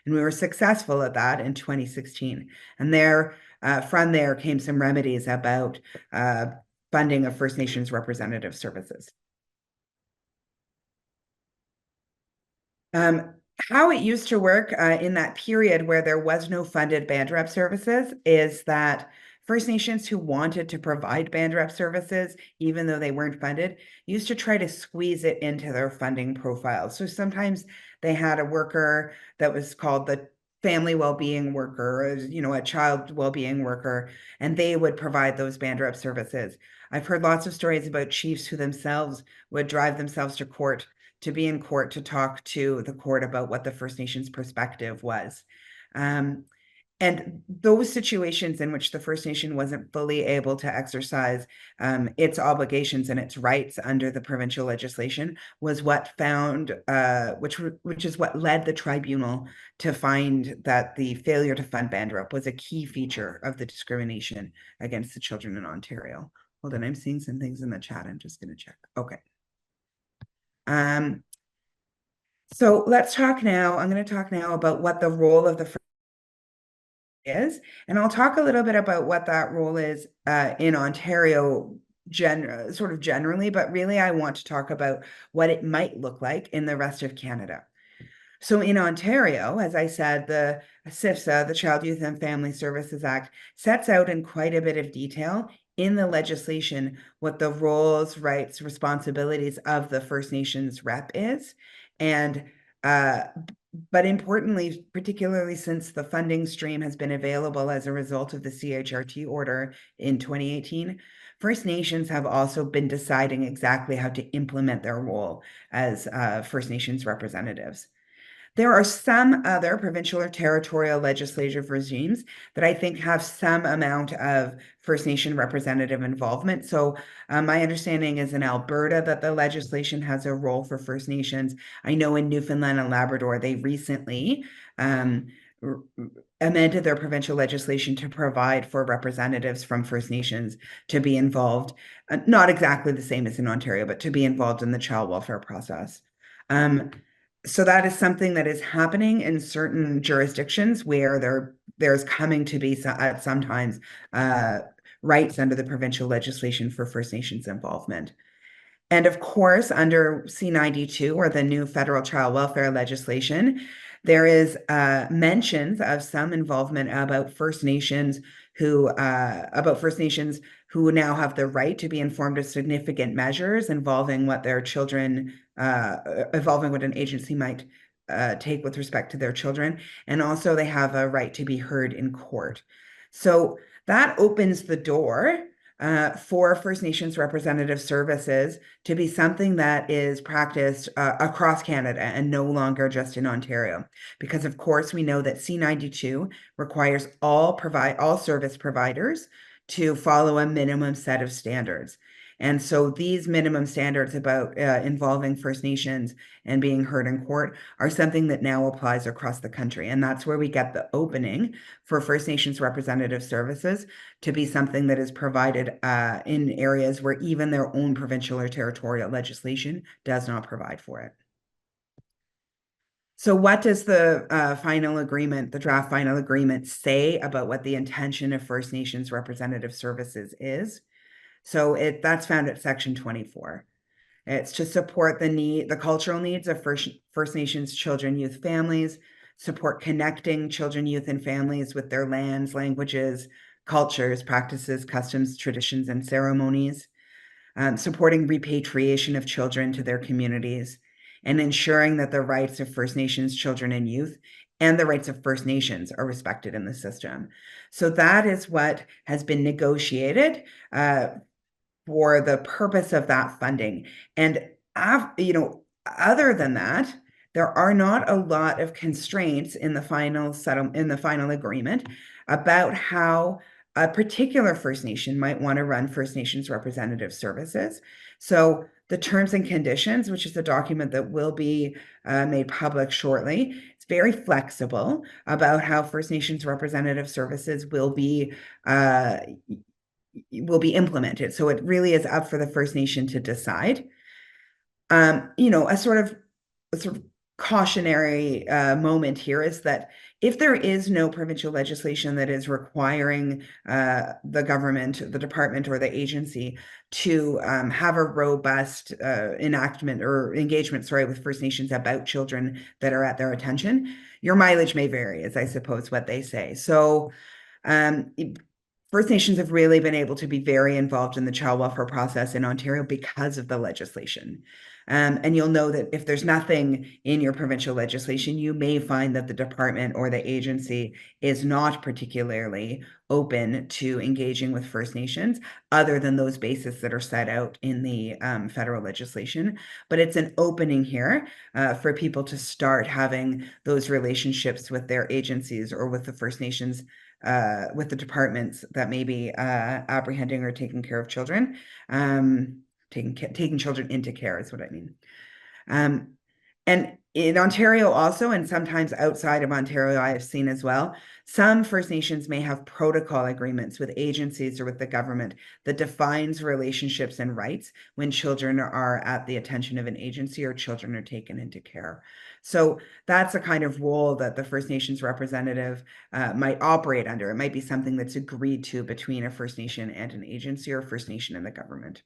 And we were successful at that in 2016. And from there came some remedies about funding of First Nations representative services. How it used to work in that period where there was no funded band rep services is that First Nations who wanted to provide band rep services, even though they weren't funded, used to try to squeeze it into their funding profile. So sometimes they had a worker that was called the family well-being worker, or, a child well-being worker, and they would provide those band rep services. I've heard lots of stories about chiefs who themselves would drive themselves to court, to be in court, to talk to the court about what the First Nations perspective was. And those situations in which the First Nation wasn't fully able to exercise its obligations and its rights under the provincial legislation was what which is what led the tribunal to find that the failure to fund band rep was a key feature of the discrimination against the children in Ontario. Hold on, I'm seeing some things in the chat. I'm just going to check. Okay. So let's talk now. I'm going to talk now about what the role of the First is, and I'll talk a little bit about what that role is in Ontario sort of generally, but really I want to talk about what it might look like in the rest of Canada. So in Ontario, as I said, the CFSA, the Child, Youth and Family Services Act, sets out in quite a bit of detail in the legislation what the roles, rights, responsibilities of the First Nations rep is. And but importantly, particularly since the funding stream has been available as a result of the CHRT order in 2018, First Nations have also been deciding exactly how to implement their role as First Nations representatives. There are some other provincial or territorial legislative regimes that I think have some amount of First Nation representative involvement. So my understanding is in Alberta that the legislation has a role for First Nations. I know in Newfoundland and Labrador, they recently amended their provincial legislation to provide for representatives from First Nations to be involved, not exactly the same as in Ontario, but to be involved in the child welfare process. So that is something that is happening in certain jurisdictions where there's coming to be at sometimes rights under the provincial legislation for First Nations involvement. And of course, under C-92, or the new federal child welfare legislation, there is mentions of some involvement about First Nations who now have the right to be informed of significant measures involving what their children, involving what an agency might take with respect to their children. And also they have a right to be heard in court. So that opens the door for First Nations representative services to be something that is practiced across Canada and no longer just in Ontario. Because of course we know that C92 requires all service providers to follow a minimum set of standards. And so these minimum standards about involving First Nations and being heard in court are something that now applies across the country. And that's where we get the opening for First Nations representative services to be something that is provided in areas where even their own provincial or territorial legislation does not provide for it. So what does the final agreement, the draft final agreement, say about what the intention of First Nations representative services is? So that's found at section 24. It's to support the cultural needs of First Nations children, youth, families, support connecting children, youth, and families with their lands, languages, cultures, practices, customs, traditions, and ceremonies, supporting repatriation of children to their communities, and ensuring that the rights of First Nations children and youth and the rights of First Nations are respected in the system. So that is what has been negotiated for the purpose of that funding. And, other than that, there are not a lot of constraints in the final agreement about how a particular First Nation might want to run First Nations representative services. So the terms and conditions, which is a document that will be made public shortly, it's very flexible about how First Nations representative services will be implemented. So it really is up for the First Nation to decide. A sort of cautionary moment here is that if there is no provincial legislation that is requiring the government, the department, or the agency to have a robust enactment or engagement, with First Nations about children that are at their attention, your mileage may vary, is I suppose what they say. So First Nations have really been able to be very involved in the child welfare process in Ontario because of the legislation. And you'll know that if there's nothing in your provincial legislation, you may find that the department or the agency is not particularly open to engaging with First Nations, other than those bases that are set out in the federal legislation. But it's an opening here for people to start having those relationships with their agencies or with the First Nations, with the departments that may be apprehending or taking care of children. Taking children into care is what I mean. And in Ontario also, and sometimes outside of Ontario, I have seen as well, some First Nations may have protocol agreements with agencies or with the government that defines relationships and rights when children are at the attention of an agency or children are taken into care. So that's a kind of role that the First Nations representative might operate under. It might be something that's agreed to between a First Nation and an agency, or First Nation and the government.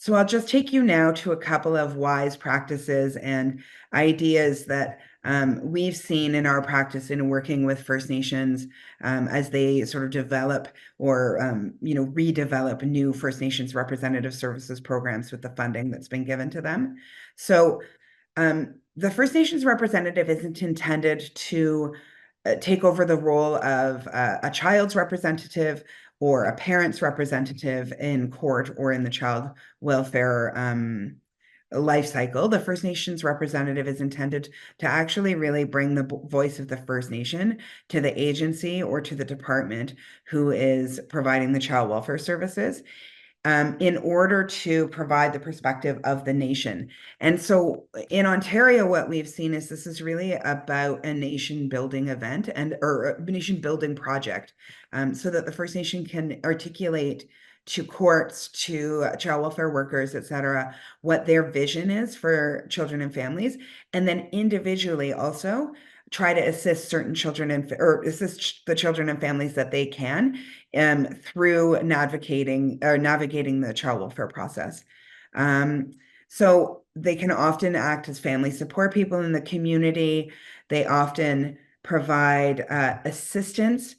So I'll just take you now to a couple of wise practices and ideas that we've seen in our practice in working with First Nations as they sort of develop or redevelop new First Nations representative services programs with the funding that's been given to them. So the First Nations representative isn't intended to take over the role of a child's representative or a parent's representative in court or in the child welfare life cycle. The First Nations representative is intended to actually really bring the voice of the First Nation to the agency or to the department who is providing the child welfare services, in order to provide the perspective of the nation. And so in Ontario, what we've seen is this is really about a nation building event or a nation building project, so that the First Nation can articulate to courts, to child welfare workers, et cetera, what their vision is for children and families, and then individually also try to assist certain children or assist the children and families that they can through navigating the child welfare process. So they can often act as family support people in the community. They often provide assistance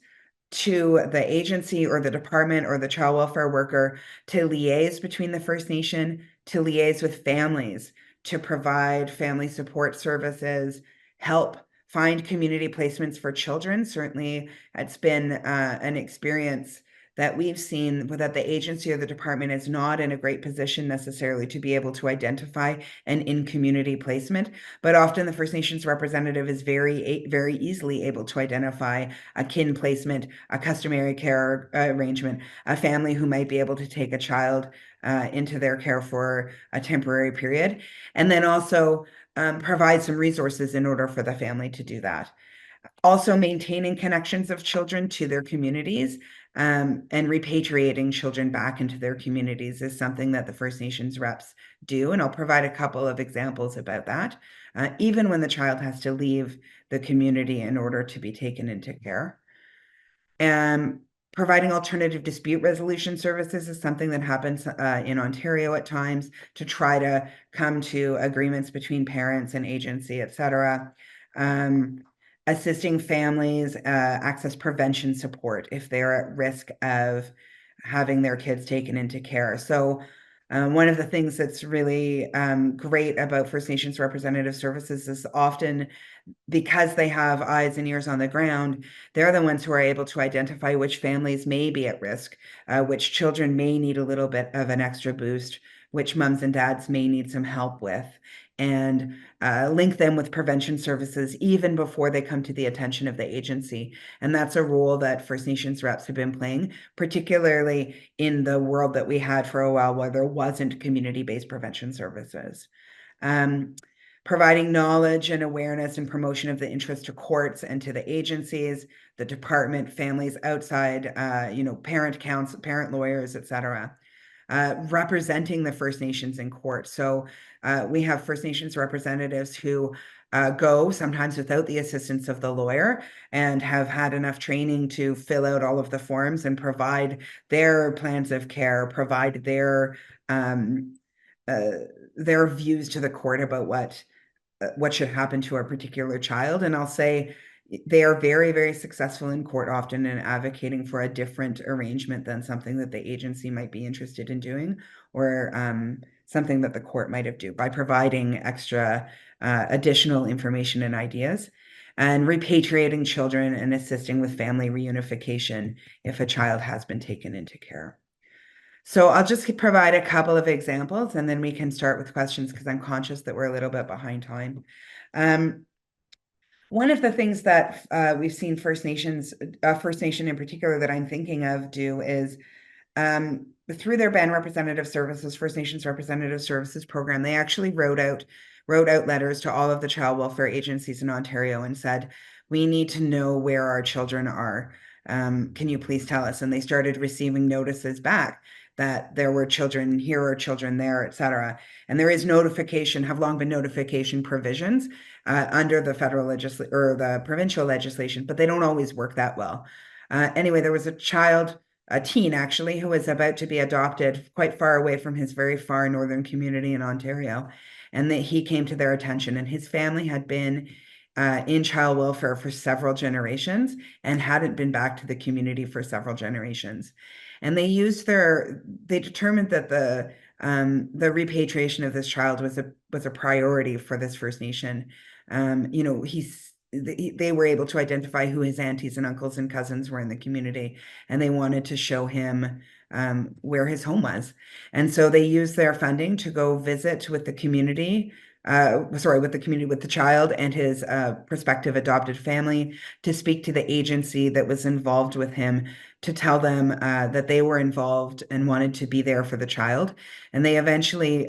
to the agency or the department or the child welfare worker to liaise between the First Nation, to liaise with families, to provide family support services, help find community placements for children. Certainly, it's been an experience that we've seen that the agency or the department is not in a great position necessarily to be able to identify an in-community placement, but often the First Nations representative is very easily able to identify a kin placement, a customary care arrangement, a family who might be able to take a child into their care for a temporary period, and then also provide some resources in order for the family to do that. Also maintaining connections of children to their communities and repatriating children back into their communities is something that the First Nations reps do. And I'll provide a couple of examples about that, even when the child has to leave the community in order to be taken into care. And providing alternative dispute resolution services is something that happens in Ontario at times to try to come to agreements between parents and agency, et cetera. Assisting families access prevention support if they're at risk of having their kids taken into care. So one of the things that's really great about First Nations representative services is often because they have eyes and ears on the ground, they're the ones who are able to identify which families may be at risk, which children may need a little bit of an extra boost, which moms and dads may need some help with, and link them with prevention services even before they come to the attention of the agency. And that's a role that First Nations reps have been playing, particularly in the world that we had for a while where there wasn't community-based prevention services. Providing knowledge and awareness and promotion of the interest to courts and to the agencies, the department, families outside, parent counsel, parent lawyers, et cetera. Representing the First Nations in court. So we have First Nations representatives who go sometimes without the assistance of the lawyer and have had enough training to fill out all of the forms and provide their plans of care, provide their views to the court about what should happen to a particular child. And I'll say they are very, very successful in court often in advocating for a different arrangement than something that the agency might be interested in doing, or something that the court might have done by providing extra additional information and ideas, and repatriating children and assisting with family reunification if a child has been taken into care. So I'll just provide a couple of examples and then we can start with questions because I'm conscious that we're a little bit behind time. One of the things that we've seen First Nation in particular that I'm thinking of do is through their band representative services, First Nations representative services program, they actually wrote out letters to all of the child welfare agencies in Ontario and said, we need to know where our children are. Can you please tell us? And they started receiving notices back that there were children here or children there, et cetera. And there is have long been notification provisions under the federal legislation or the provincial legislation, but they don't always work that well. Anyway, there was a teen actually, who was about to be adopted quite far away from his very far northern community in Ontario. And that he came to their attention, and his family had been in child welfare for several generations and hadn't been back to the community for several generations. And they determined that the repatriation of this child was a priority for this First Nation. They were able to identify who his aunties and uncles and cousins were in the community, and they wanted to show him where his home was. And so they used their funding to go visit with the community, with the child and his prospective adopted family, to speak to the agency that was involved with him, to tell them that they were involved and wanted to be there for the child. And they eventually,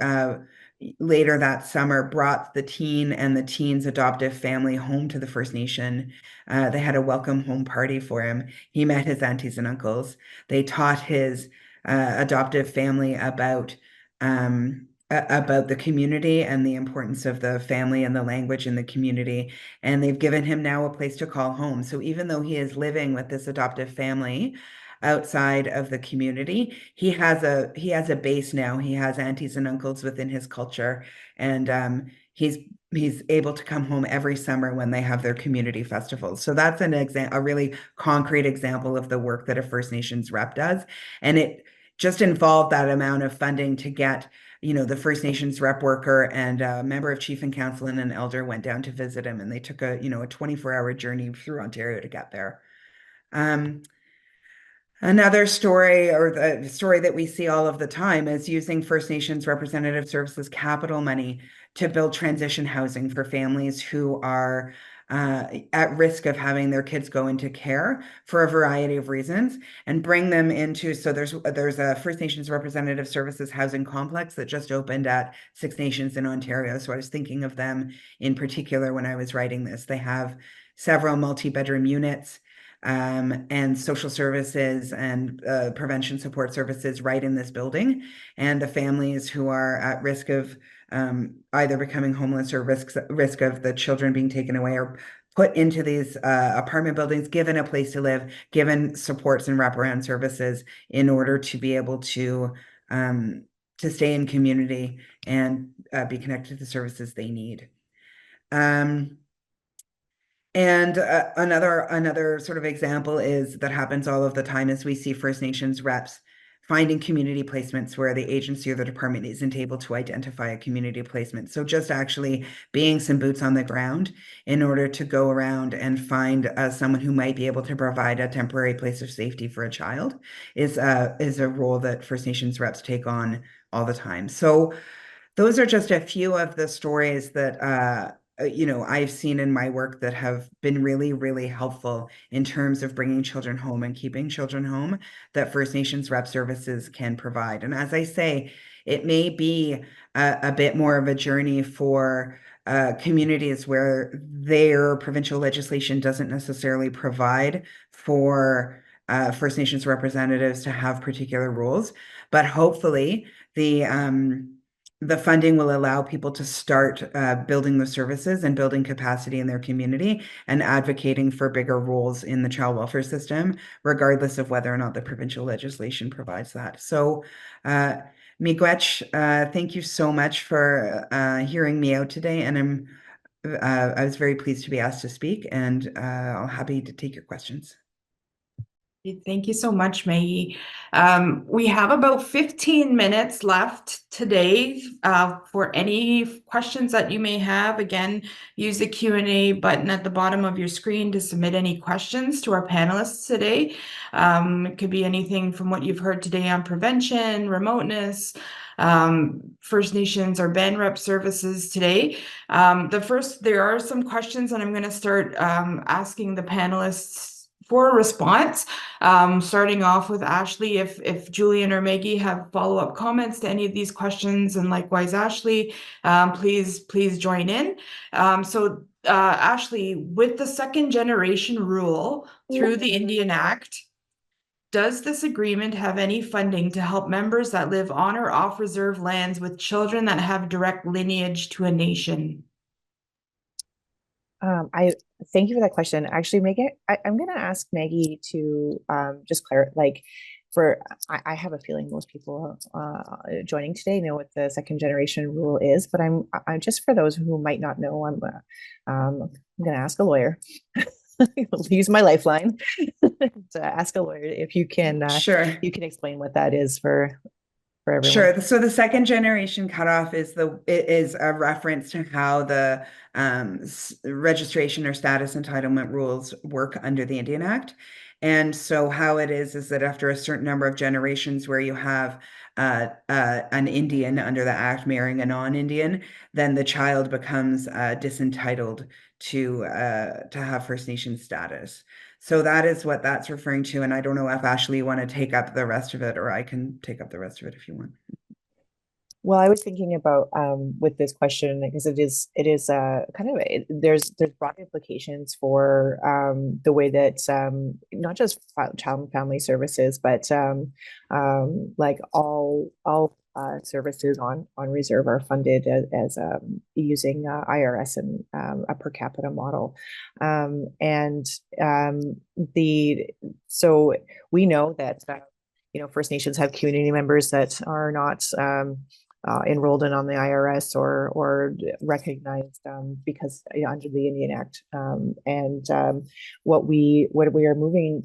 later that summer, brought the teen and the teen's adoptive family home to the First Nation. They had a welcome home party for him. He met his aunties and uncles. They taught his adoptive family about the community and the importance of the family and the language in the community. And they've given him now a place to call home. So even though he is living with this adoptive family outside of the community, he has a base now. He has aunties and uncles within his culture, and he's able to come home every summer when they have their community festivals. So that's a really concrete example of the work that a First Nations rep does. And it just involved that amount of funding to get, the First Nations rep worker and a member of Chief and Council and an elder went down to visit him, and they took a 24-hour journey through Ontario to get there. Another story, or the story that we see all of the time, is using First Nations Representative Services capital money to build transition housing for families who are at risk of having their kids go into care for a variety of reasons, and bring them into. So there's a First Nations Representative Services housing complex that just opened at Six Nations in Ontario. So I was thinking of them in particular when I was writing this. They have several multi-bedroom units, and social services and prevention support services right in this building. And the families who are at risk of either becoming homeless or risk of the children being taken away are put into these apartment buildings, given a place to live, given supports and wraparound services in order to be able to stay in community and be connected to the services they need. And another sort of example is that happens all of the time is we see First Nations reps finding community placements where the agency or the department isn't able to identify a community placement. So just actually being some boots on the ground in order to go around and find someone who might be able to provide a temporary place of safety for a child is a role that First Nations reps take on all the time. So those are just a few of the stories that I've seen in my work that have been really, really helpful in terms of bringing children home and keeping children home that First Nations Rep Services can provide. And as I say, it may be a bit more of a journey for communities where their provincial legislation doesn't necessarily provide for First Nations representatives to have particular roles, but hopefully the funding will allow people to start building the services and building capacity in their community and advocating for bigger roles in the child welfare system, regardless of whether or not the provincial legislation provides that. So, Miigwech, thank you so much for hearing me out today. And I was very pleased to be asked to speak, and I'm happy to take your questions. Thank you so much, Maggie. We have about 15 minutes left today for any questions that you may have. Again, use the Q&A button at the bottom of your screen to submit any questions to our panelists today. It could be anything from what you've heard today on prevention, remoteness, First Nations or band rep services today. There are some questions, and I'm going to start asking the panelists for a response. Starting off with Ashley, if Julian or Maggie have follow-up comments to any of these questions, and likewise Ashley, please join in. Ashley, with the second generation rule through the Indian Act, does this agreement have any funding to help members that live on or off reserve lands with children that have direct lineage to a nation? I thank you for that question. Actually, Maggie, I'm going to ask Maggie to just clarify. I have a feeling most people joining today know what the second generation rule is, but I'm just for those who might not know, I'm going to ask a lawyer. Use my lifeline to ask a lawyer if you can. Sure. You can explain what that is for everyone. Sure. So the second generation cutoff is a reference to how the registration or status entitlement rules work under the Indian Act. And so how it is that after a certain number of generations where you have an Indian under the Act marrying a non-Indian, then the child becomes disentitled to have First Nation status. So that is what that's referring to. And I don't know if Ashley, you want to take up the rest of it, or I can take up the rest of it if you want. Well, I was thinking about with this question, because it is there's broad implications for the way that not just child and family services, but like all services on reserve are funded as using IRS and a per capita model, so we know that First Nations have community members that are not enrolled in on the IRS or recognized because under the Indian Act, what we are moving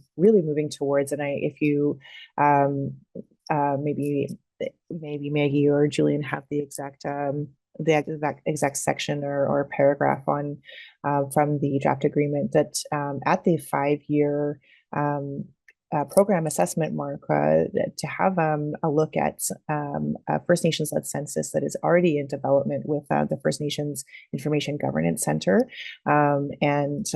towards, and if you maybe Maggie or Julian have the exact section or paragraph on from the draft agreement that at the 5-year program assessment mark to have a look at a First Nations led census that is already in development with the First Nations Information Governance Center and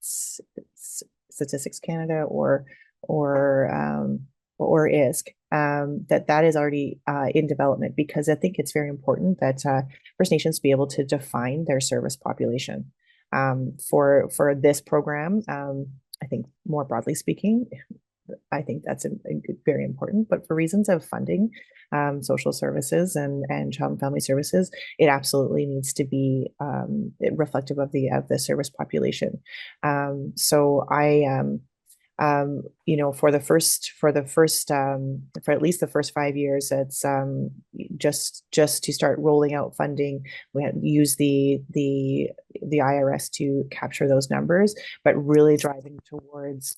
Statistics Canada or ISC, that is already in development, because I think it's very important that First Nations be able to define their service population for this program. I think more broadly speaking, I think that's very important, but for reasons of funding social services and child and family services, it absolutely needs to be reflective of the service population. So for at least the first 5 years, it's just to start rolling out funding. We had use the IRS to capture those numbers, but really driving towards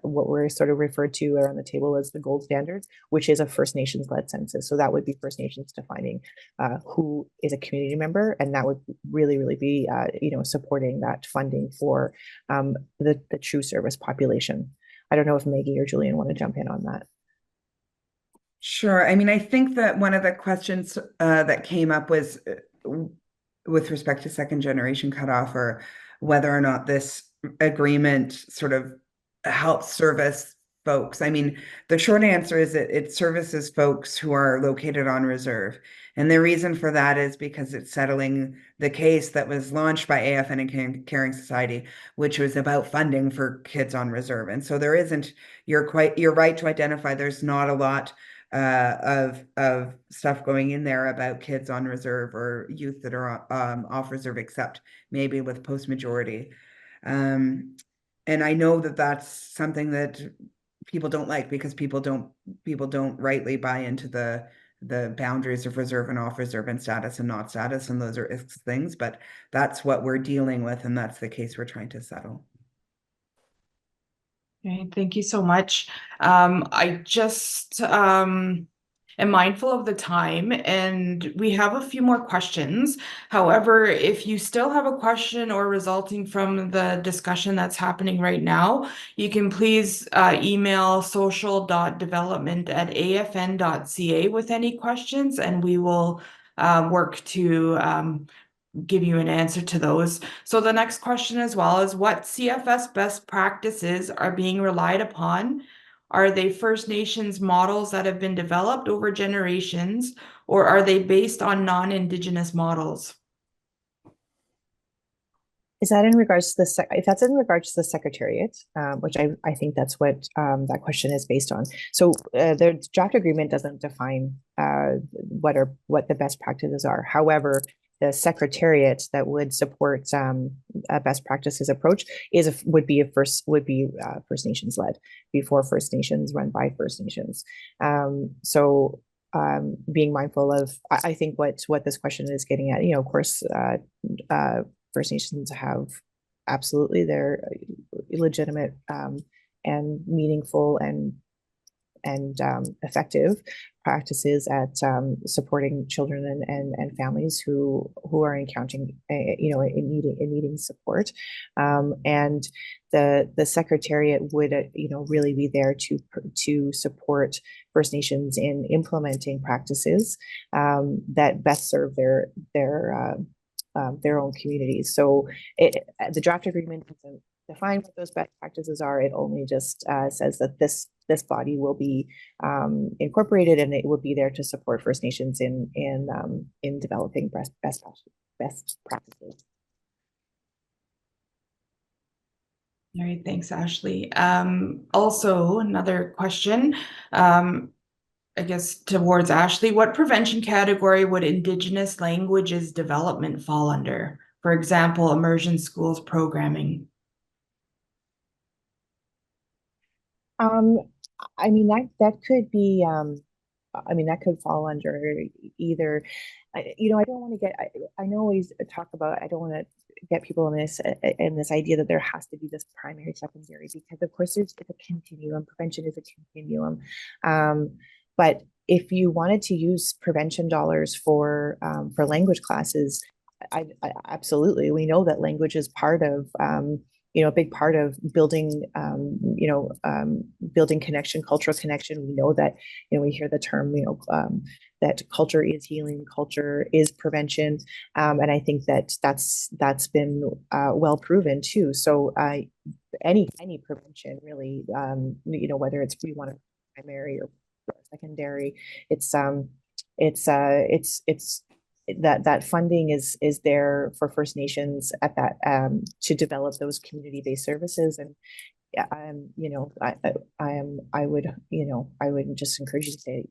what we're sort of referred to around the table as the gold standards, which is a First Nations led census. So that would be First Nations defining who is a community member, and that would really be supporting that funding for the true service population. I don't know if Maggie or Julian want to jump in on that. Sure. I mean, I think that one of the questions that came up was with respect to second generation cutoff, or whether or not this agreement sort of helps service folks. I mean, the short answer is that it services folks who are located on reserve. And the reason for that is because it's settling the case that was launched by AFN and Caring Society, which was about funding for kids on reserve. And so there isn't, you're right to identify, there's not a lot of stuff going in there about kids on reserve or youth that are off reserve, except maybe with post-majority. And I know that that's something that people don't like, because people don't rightly buy into the boundaries of reserve and off reserve and status and not status, and those are things, but that's what we're dealing with, and that's the case we're trying to settle. Okay, thank you so much. I just am mindful of the time, and we have a few more questions. However, if you still have a question or resulting from the discussion that's happening right now, you can please email social.development@afn.ca with any questions, and we will work to give you an answer to those. So the next question as well is, what CFS best practices are being relied upon? Are they First Nations models that have been developed over generations, or are they based on non-Indigenous models? Is that in regards to if that's in regards to the Secretariat, which I think that's what that question is based on. So the draft agreement doesn't define what the best practices are. However, the Secretariat that would support a best practices approach would be First Nations led, before First Nations, run by First Nations. So being mindful of, I think what this question is getting at, of course, First Nations have absolutely their legitimate and meaningful and effective practices at supporting children and families who are encountering needing support, and the Secretariat would really be there to support First Nations in implementing practices that best serve their own communities. So the draft agreement doesn't define what those best practices are. It only just says that this body will be incorporated, and it will be there to support First Nations in developing best practices. All right, thanks, Ashley. Also, another question, I guess towards Ashley, what prevention category would Indigenous languages development fall under? For example, immersion schools programming. I mean, that could be, that could fall under either, I don't want to get, I know always talk about, I don't want to get people in this idea that there has to be this primary, secondary, because of course it's a continuum. Prevention is a continuum. But if you wanted to use prevention dollars for language classes, I absolutely, we know that language is part of a big part of building building connection, cultural connection. We know that we hear the term that culture is healing, culture is prevention, and I think that that's been well proven too. So any prevention really, whether it's we want to primary or secondary, it's that funding is there for First Nations at that to develop those community-based services. And I would just encourage you to say,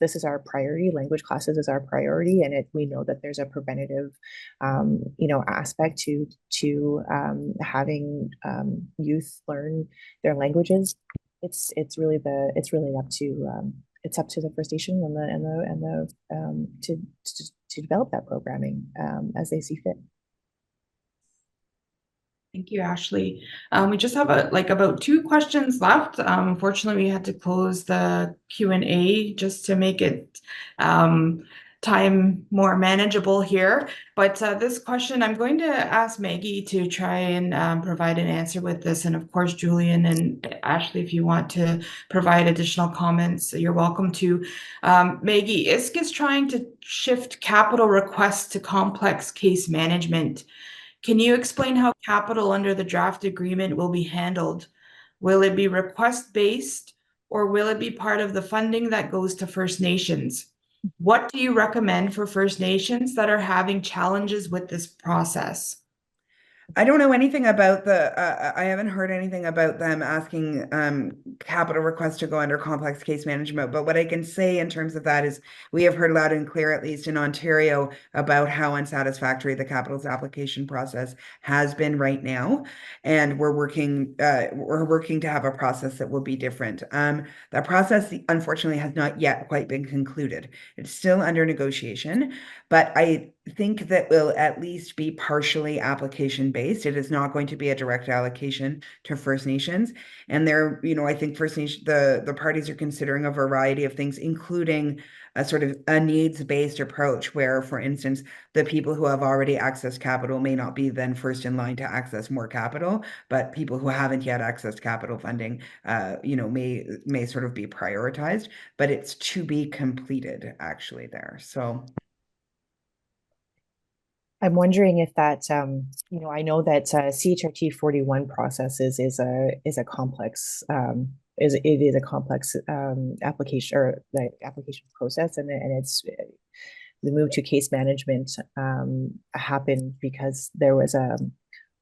this is our priority. Language classes is our priority, and we know that there's a preventative aspect to having youth learn their languages. It's really up to it's up to the First Nation to develop that programming as they see fit. Thank you, Ashley. We just have about 2 questions left. Unfortunately, we had to close the Q&A just to make it time more manageable here. But this question, I'm going to ask Maggie to try and provide an answer with this. And of course, Julian and Ashley, if you want to provide additional comments, you're welcome to. Maggie, ISC is trying to shift capital requests to complex case management. Can you explain how capital under the draft agreement will be handled? Will it be request-based, or will it be part of the funding that goes to First Nations? What do you recommend for First Nations that are having challenges with this process? I don't know anything about I haven't heard anything about them asking capital requests to go under complex case management. But what I can say in terms of that is we have heard loud and clear, at least in Ontario, about how unsatisfactory the capital's application process has been right now. And we're working to have a process that will be different. That process, unfortunately, has not yet quite been concluded. It's still under negotiation, but I think that will at least be partially application based. It is not going to be a direct allocation to First Nations. And there, I think First Nation, the parties are considering a variety of things, including a sort of a needs-based approach where, for instance, the people who have already accessed capital may not be then first in line to access more capital, but people who haven't yet accessed capital funding, may sort of be prioritized, but it's to be completed actually there. So I'm wondering if that, I know that CHRT 41 process is a complex application or the application process, and it's the move to case management happened because there was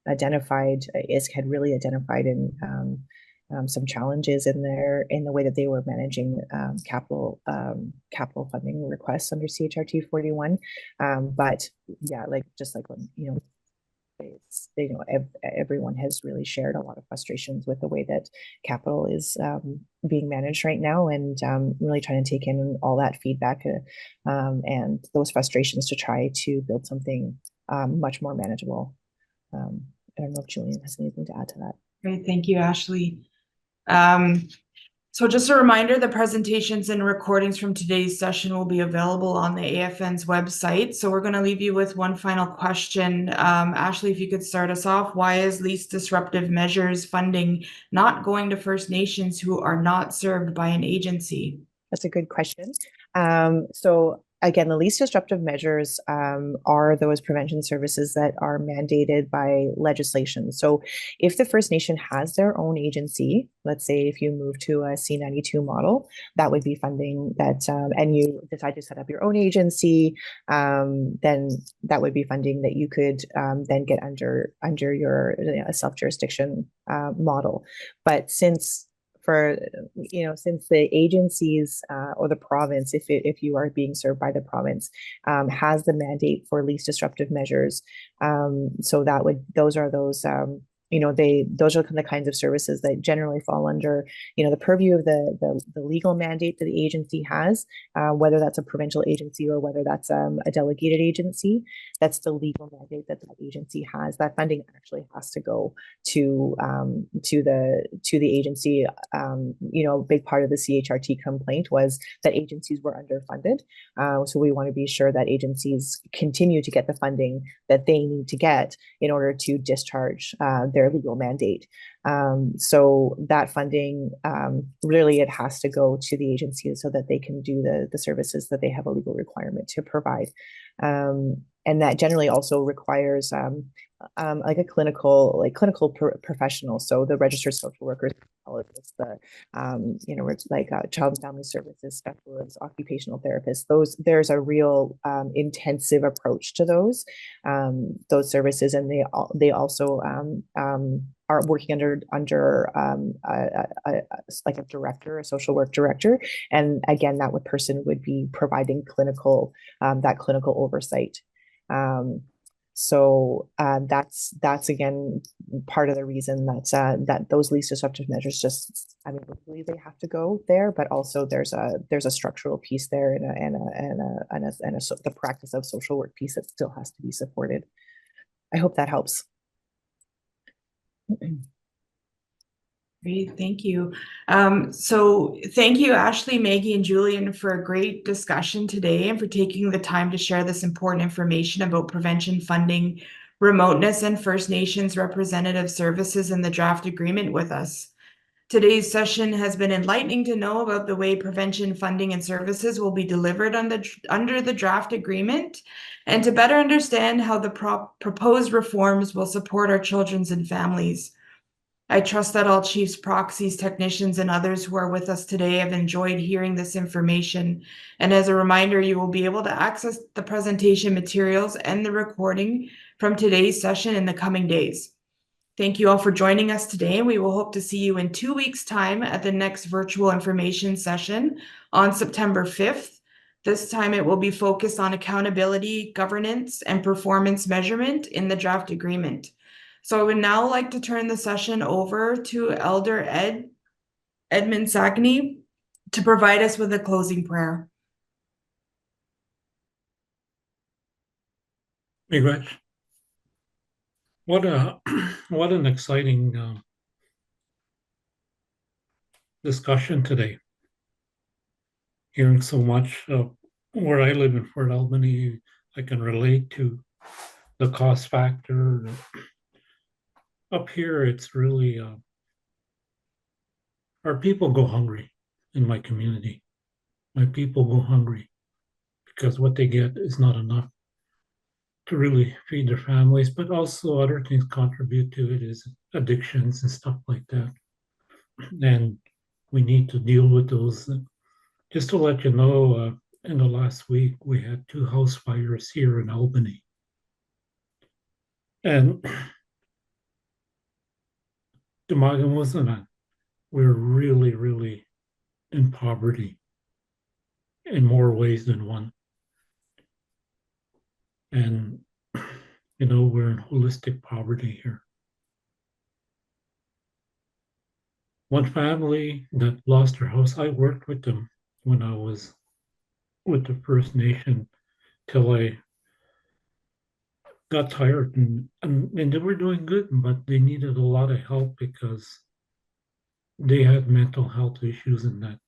ISC had really identified some challenges in the way that they were managing capital funding requests under CHRT 41. But yeah, when everyone has really shared a lot of frustrations with the way that capital is being managed right now, and really trying to take in all that feedback and those frustrations to try to build something much more manageable. I don't know if Julian has anything to add to that. Great, thank you, Ashley. So just a reminder, the presentations and recordings from today's session will be available on the AFN's website. So we're going to leave you with one final question. Ashley, if you could start us off, why is least disruptive measures funding not going to First Nations who are not served by an agency? That's a good question. So again, the least disruptive measures are those prevention services that are mandated by legislation. So if the First Nation has their own agency, let's say if you move to a C92 model, that would be funding that, and you decide to set up your own agency, then that would be funding that you could then get under your self-jurisdiction model. But since the agencies or the province, if you are being served by the province, has the mandate for least disruptive measures, so those those are the kinds of services that generally fall under, the purview of the legal mandate that the agency has, whether that's a provincial agency or whether that's a delegated agency. That's the legal mandate that agency has. That funding actually has to go to the agency. A big part of the CHRT complaint was that agencies were underfunded. So we want to be sure that agencies continue to get the funding that they need to get in order to discharge their legal mandate. So that funding, really, it has to go to the agencies so that they can do the services that they have a legal requirement to provide. And that generally also requires like a clinical professional. So the registered social workers, the it's like child and family services specialists, occupational therapists. There's a real intensive approach to those services, and they also are working under like a director, a social work director, and again, that person would be providing clinical oversight. So that's again part of the reason that those least disruptive measures legally they have to go there, but also there's a structural piece there and the practice of social work piece that still has to be supported. I hope that helps. Great, thank you. So thank you, Ashley, Maggie, and Julian, for a great discussion today and for taking the time to share this important information about prevention funding, remoteness, and First Nations representative services in the draft agreement with us. Today's session has been enlightening to know about the way prevention funding and services will be delivered under the draft agreement, and to better understand how the proposed reforms will support our children and families. I trust that all chiefs, proxies, technicians, and others who are with us today have enjoyed hearing this information. And as a reminder, you will be able to access the presentation materials and the recording from today's session in the coming days. Thank you all for joining us today, and we will hope to see you in 2 weeks' time at the next virtual information session on September 5th. This time it will be focused on accountability, governance, and performance measurement in the draft agreement. So I would now like to turn the session over to Elder Edmund Sagney to provide us with a closing prayer. Hey, Rich. What an exciting discussion today. Hearing so much where I live in Fort Albany, I can relate to the cost factor. Up here, it's really our people go hungry in my community. My people go hungry because what they get is not enough to really feed their families, but also other things contribute to it is addictions and stuff like that. And we need to deal with those. Just to let you know, in the last week, we had 2 house fires here in Albany. And we're really, really in poverty in more ways than one. And, we're in holistic poverty here. One family that lost their house, I worked with them when I was with the First Nation till I got tired, and they were doing good, but they needed a lot of help because they had mental health issues in that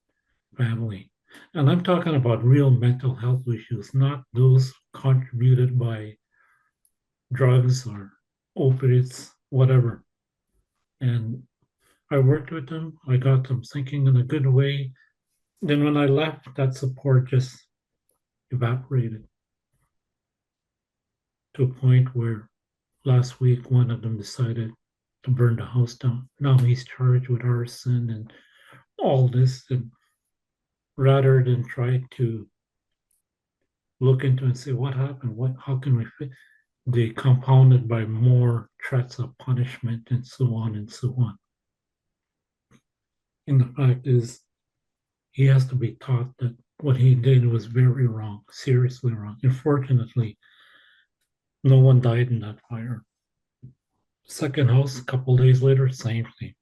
family. And I'm talking about real mental health issues, not those contributed by drugs or opiates, whatever. And I worked with them. I got them thinking in a good way. Then when I left, that support just evaporated to a point where last week one of them decided to burn the house down. Now he's charged with arson and all this, and rather than try to look into and say what happened, how can we fit, they compounded by more threats of punishment and so on and so on. And the fact is, he has to be taught that what he did was very wrong, seriously wrong. Unfortunately, no one died in that fire. Second house, a couple days later, same thing.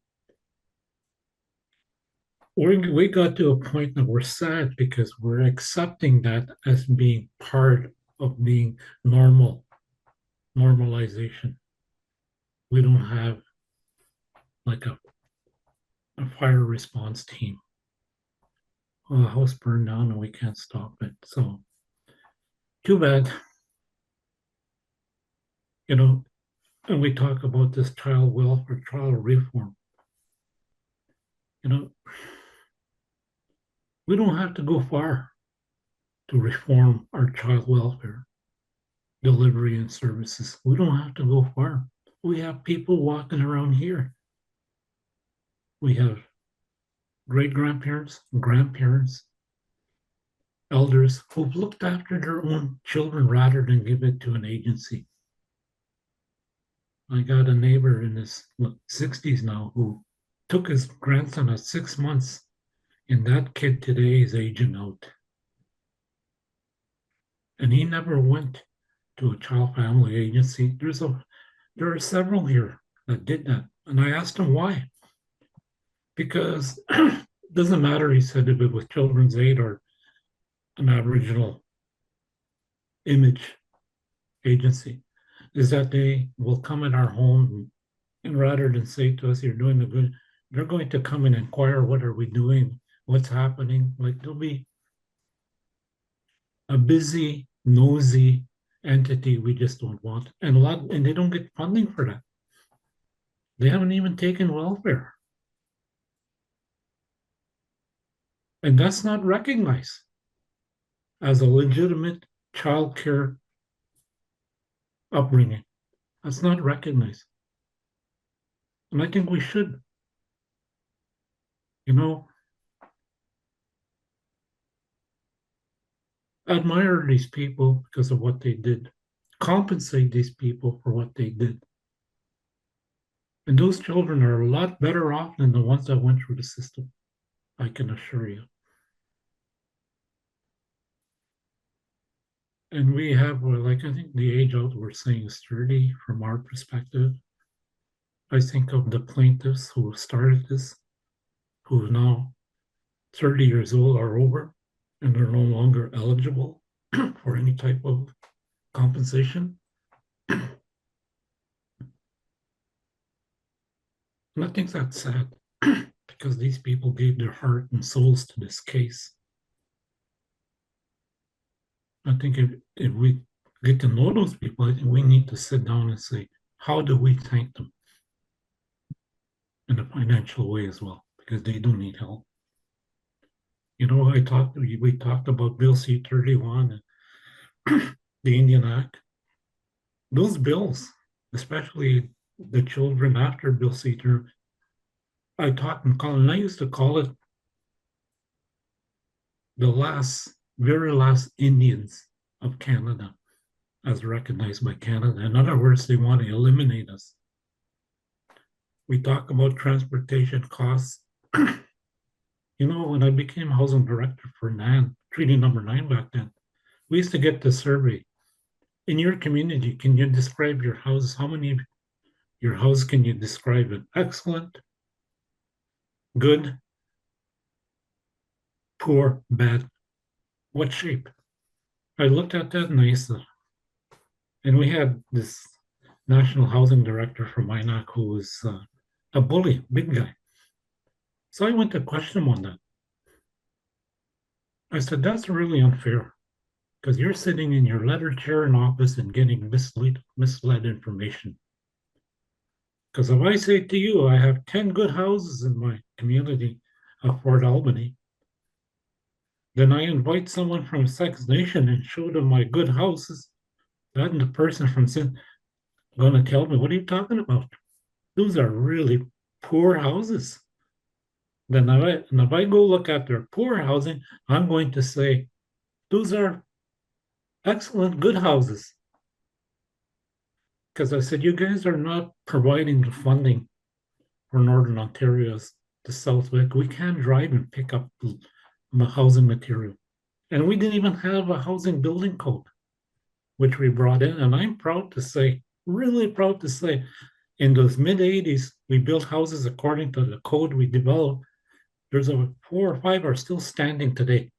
We got to a point that we're sad because we're accepting that as being part of being normalization. We don't have like a fire response team. Well, the house burned down and we can't stop it. So too bad. You know, and we talk about this child welfare, child reform. You know, we don't have to go far to reform our child welfare delivery and services. We don't have to go far. We have people walking around here. We have great grandparents, grandparents, elders who've looked after their own children rather than give it to an agency. I got a neighbor in his 60s now who took his grandson at 6 months, and that kid today is aging out. And he never went to a child family agency. There are several here that did that. And I asked him why. Because it doesn't matter, he said, if it was Children's Aid or an Aboriginal image agency, is that they will come in our home and rather than say to us, you're doing the good, they're going to come and inquire, what are we doing? What's happening? Like there'll be a busy, nosy entity we just don't want. And they don't get funding for that. They haven't even taken welfare. And that's not recognized as a legitimate child care upbringing. That's not recognized. And I think we should. You know, admire these people because of what they did. Compensate these people for what they did. And those children are a lot better off than the ones that went through the system, I can assure you. And we have, like, I think the age out we're saying is 30 from our perspective. I think of the plaintiffs who started this, who now 30 years old are over, and they're no longer eligible for any type of compensation. And I think that's sad because these people gave their heart and souls to this case. I think if we get to know those people, I think we need to sit down and say, how do we thank them? In a financial way as well, because they do need help. You know, we talked about Bill C-31 and the Indian Act. Those bills, especially the children after Bill C-31, I talked in Colin, I used to call it the very last Indians of Canada, as recognized by Canada. In other words, they want to eliminate us. We talk about transportation costs. You know, when I became housing director for NAN, Treaty Number 9 back then, we used to get the survey. In your community, can you describe your house? How many of your house can you describe it? Excellent, good, poor, bad. What shape? I looked at that and I said, and we had this national housing director from INAC who was a bully, big guy. So I went to question him on that. I said, that's really unfair because you're sitting in your letter chair in office and getting misled information. Because if I say to you, I have 10 good houses in my community of Fort Albany, then I invite someone from Sex Nation and show them my good houses, then the person from Sin going to tell me, what are you talking about? Those are really poor houses. Then if I go look at their poor housing, I'm going to say, those are excellent, good houses. Because I said, you guys are not providing the funding for Northern Ontario's the Southwick. We can't drive and pick up the housing material. And we didn't even have a housing building code, which we brought in. And I'm proud to say, really proud to say, In those mid-80s, we built houses according to the code we developed. There's over 4 or 5 are still standing today.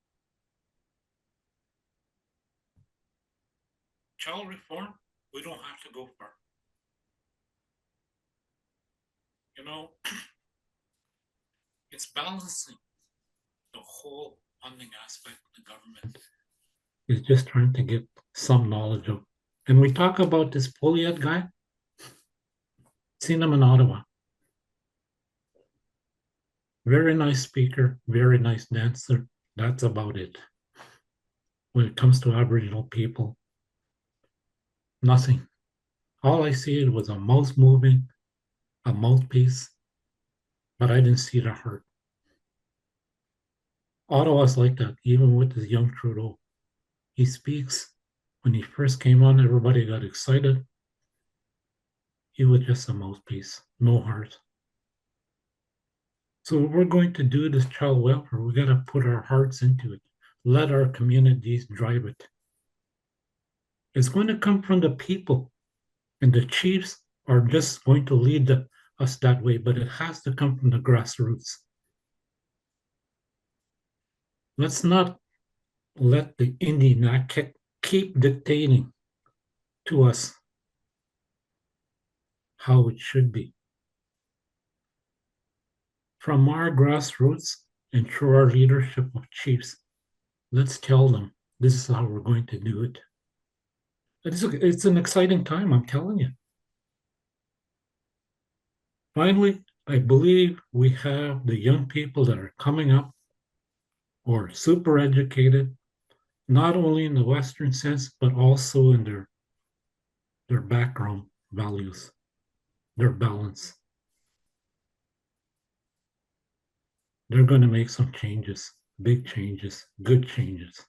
Child reform, we don't have to go far. You know, it's balancing the whole funding aspect of the government. Is just trying to get some knowledge of. And we talk about this Poliad guy. Seen him in Ottawa. Very nice speaker, very nice dancer. That's about it. When it comes to Aboriginal people, nothing. All I see was a mouth moving, a mouthpiece, but I didn't see the heart. Ottawa's like that, even with this young Trudeau. He speaks. When he first came on, everybody got excited. He was just a mouthpiece, no heart. So if we're going to do this child welfare, we got to put our hearts into it. Let our communities drive it. It's going to come from the people, and the chiefs are just going to lead us that way, but it has to come from the grassroots. Let's not let the Indian Act keep dictating to us how it should be. From our grassroots and through our leadership of chiefs, let's tell them this is how we're going to do it. It's an exciting time, I'm telling you. Finally, I believe we have the young people that are coming up who are super educated, not only in the Western sense, but also in their background values, their balance. They're going to make some changes, big changes, good changes.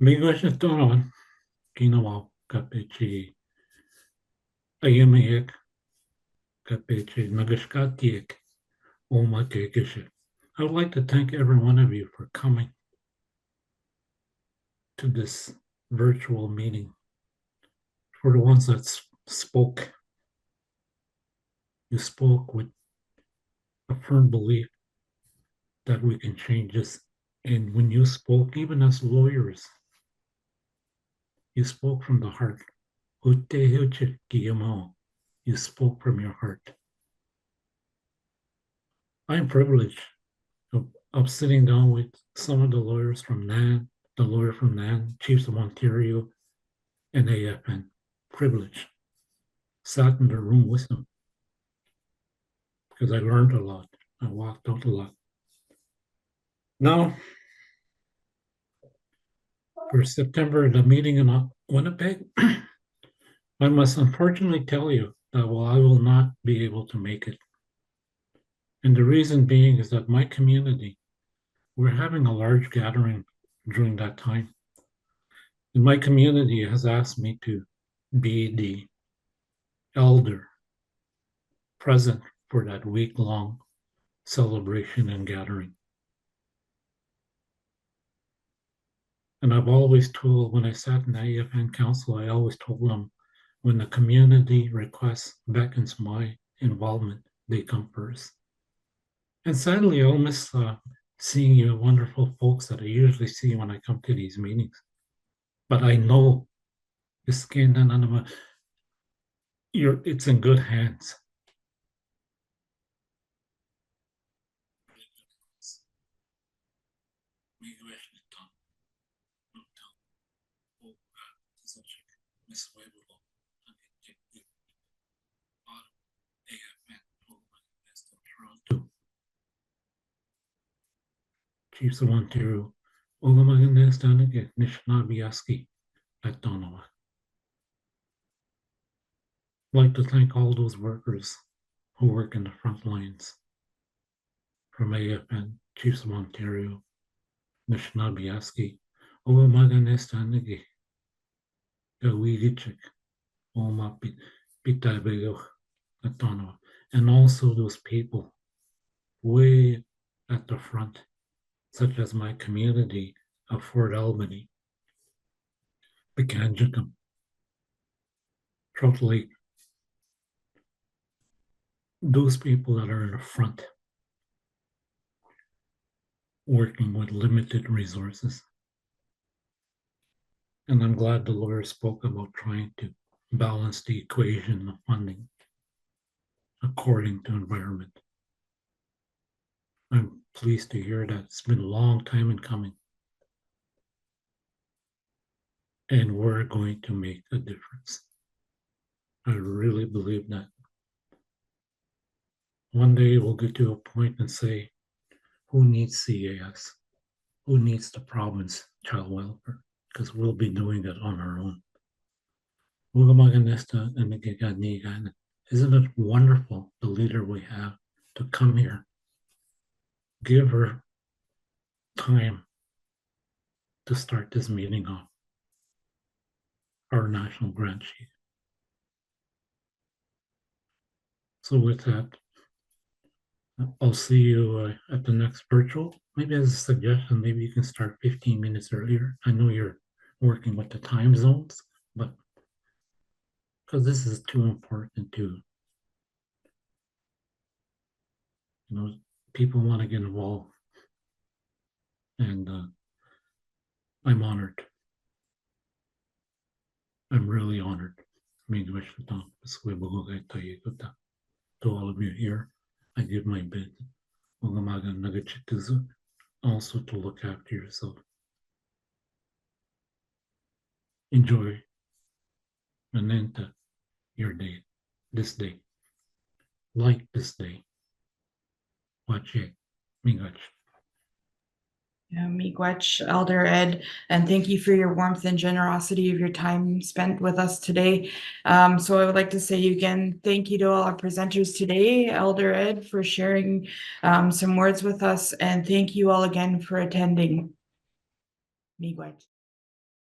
Miigwech Donovan, Kinawa, Kapechi, Ayamiek, Kapechi, Nagashkatiek, Oma Kekishe. I would like to thank every one of you for coming to this virtual meeting. For the ones that spoke, you spoke with a firm belief that we can change this. And when you spoke, even as lawyers, you spoke from the heart. You spoke from your heart. I'm privileged of sitting down with some of the lawyers from NAN, the lawyer from NAN, Chiefs of Ontario, and AFN. Privileged. Sat in the room with them because I learned a lot. I walked out a lot. Now, for September, the meeting in Winnipeg, I must unfortunately tell you that I will not be able to make it. And the reason being is that my community, we're having a large gathering during that time. And my community has asked me to be the elder present for that week-long celebration and gathering. And I've always told, when I sat in the AFN Council, I always told them, when the community requests, beckons my involvement, they come first. And sadly, I'll miss seeing you wonderful folks that I usually see when I come to these meetings. But I know it's in good hands. Chiefs of Ontario, Ogamagandestanike, Nishnabiaski, at Donowa. I'd like to thank all those workers who work in the front lines from AFN, Chiefs of Ontario, Nishnabiaski, Ogamagandestanike, Gawigichik, Oma Pitabego, at Donowa, and also those people way at the front, such as my community of Fort Albany, Pekanjikum, truthfully, those people that are in the front working with limited resources. And I'm glad the lawyer spoke about trying to balance the equation of funding according to environment. I'm pleased to hear that it's been a long time in coming. And we're going to make a difference. I really believe that. One day we'll get to a point and say, who needs CAS? Who needs the province child welfare? Because we'll be doing it on our own. Isn't it wonderful, the leader we have, to come here, give her time to start this meeting off, our national grant sheet. So with that, I'll see you at the next virtual. Maybe as a suggestion, maybe you can start 15 minutes earlier. I know you're working with the time zones, but because this is too important to, people want to get involved. And I'm honored. I'm really honored. To all of you here, I give my bid. Also to look after yourself. Enjoy Manenta, your day, this day. Like this day. Watch it. Mingach. Miigwech, Elder Ed, and thank you for your warmth and generosity of your time spent with us today. So I would like to say again, thank you to all our presenters today, Elder Ed, for sharing some words with us, and thank you all again for attending. Miigwech.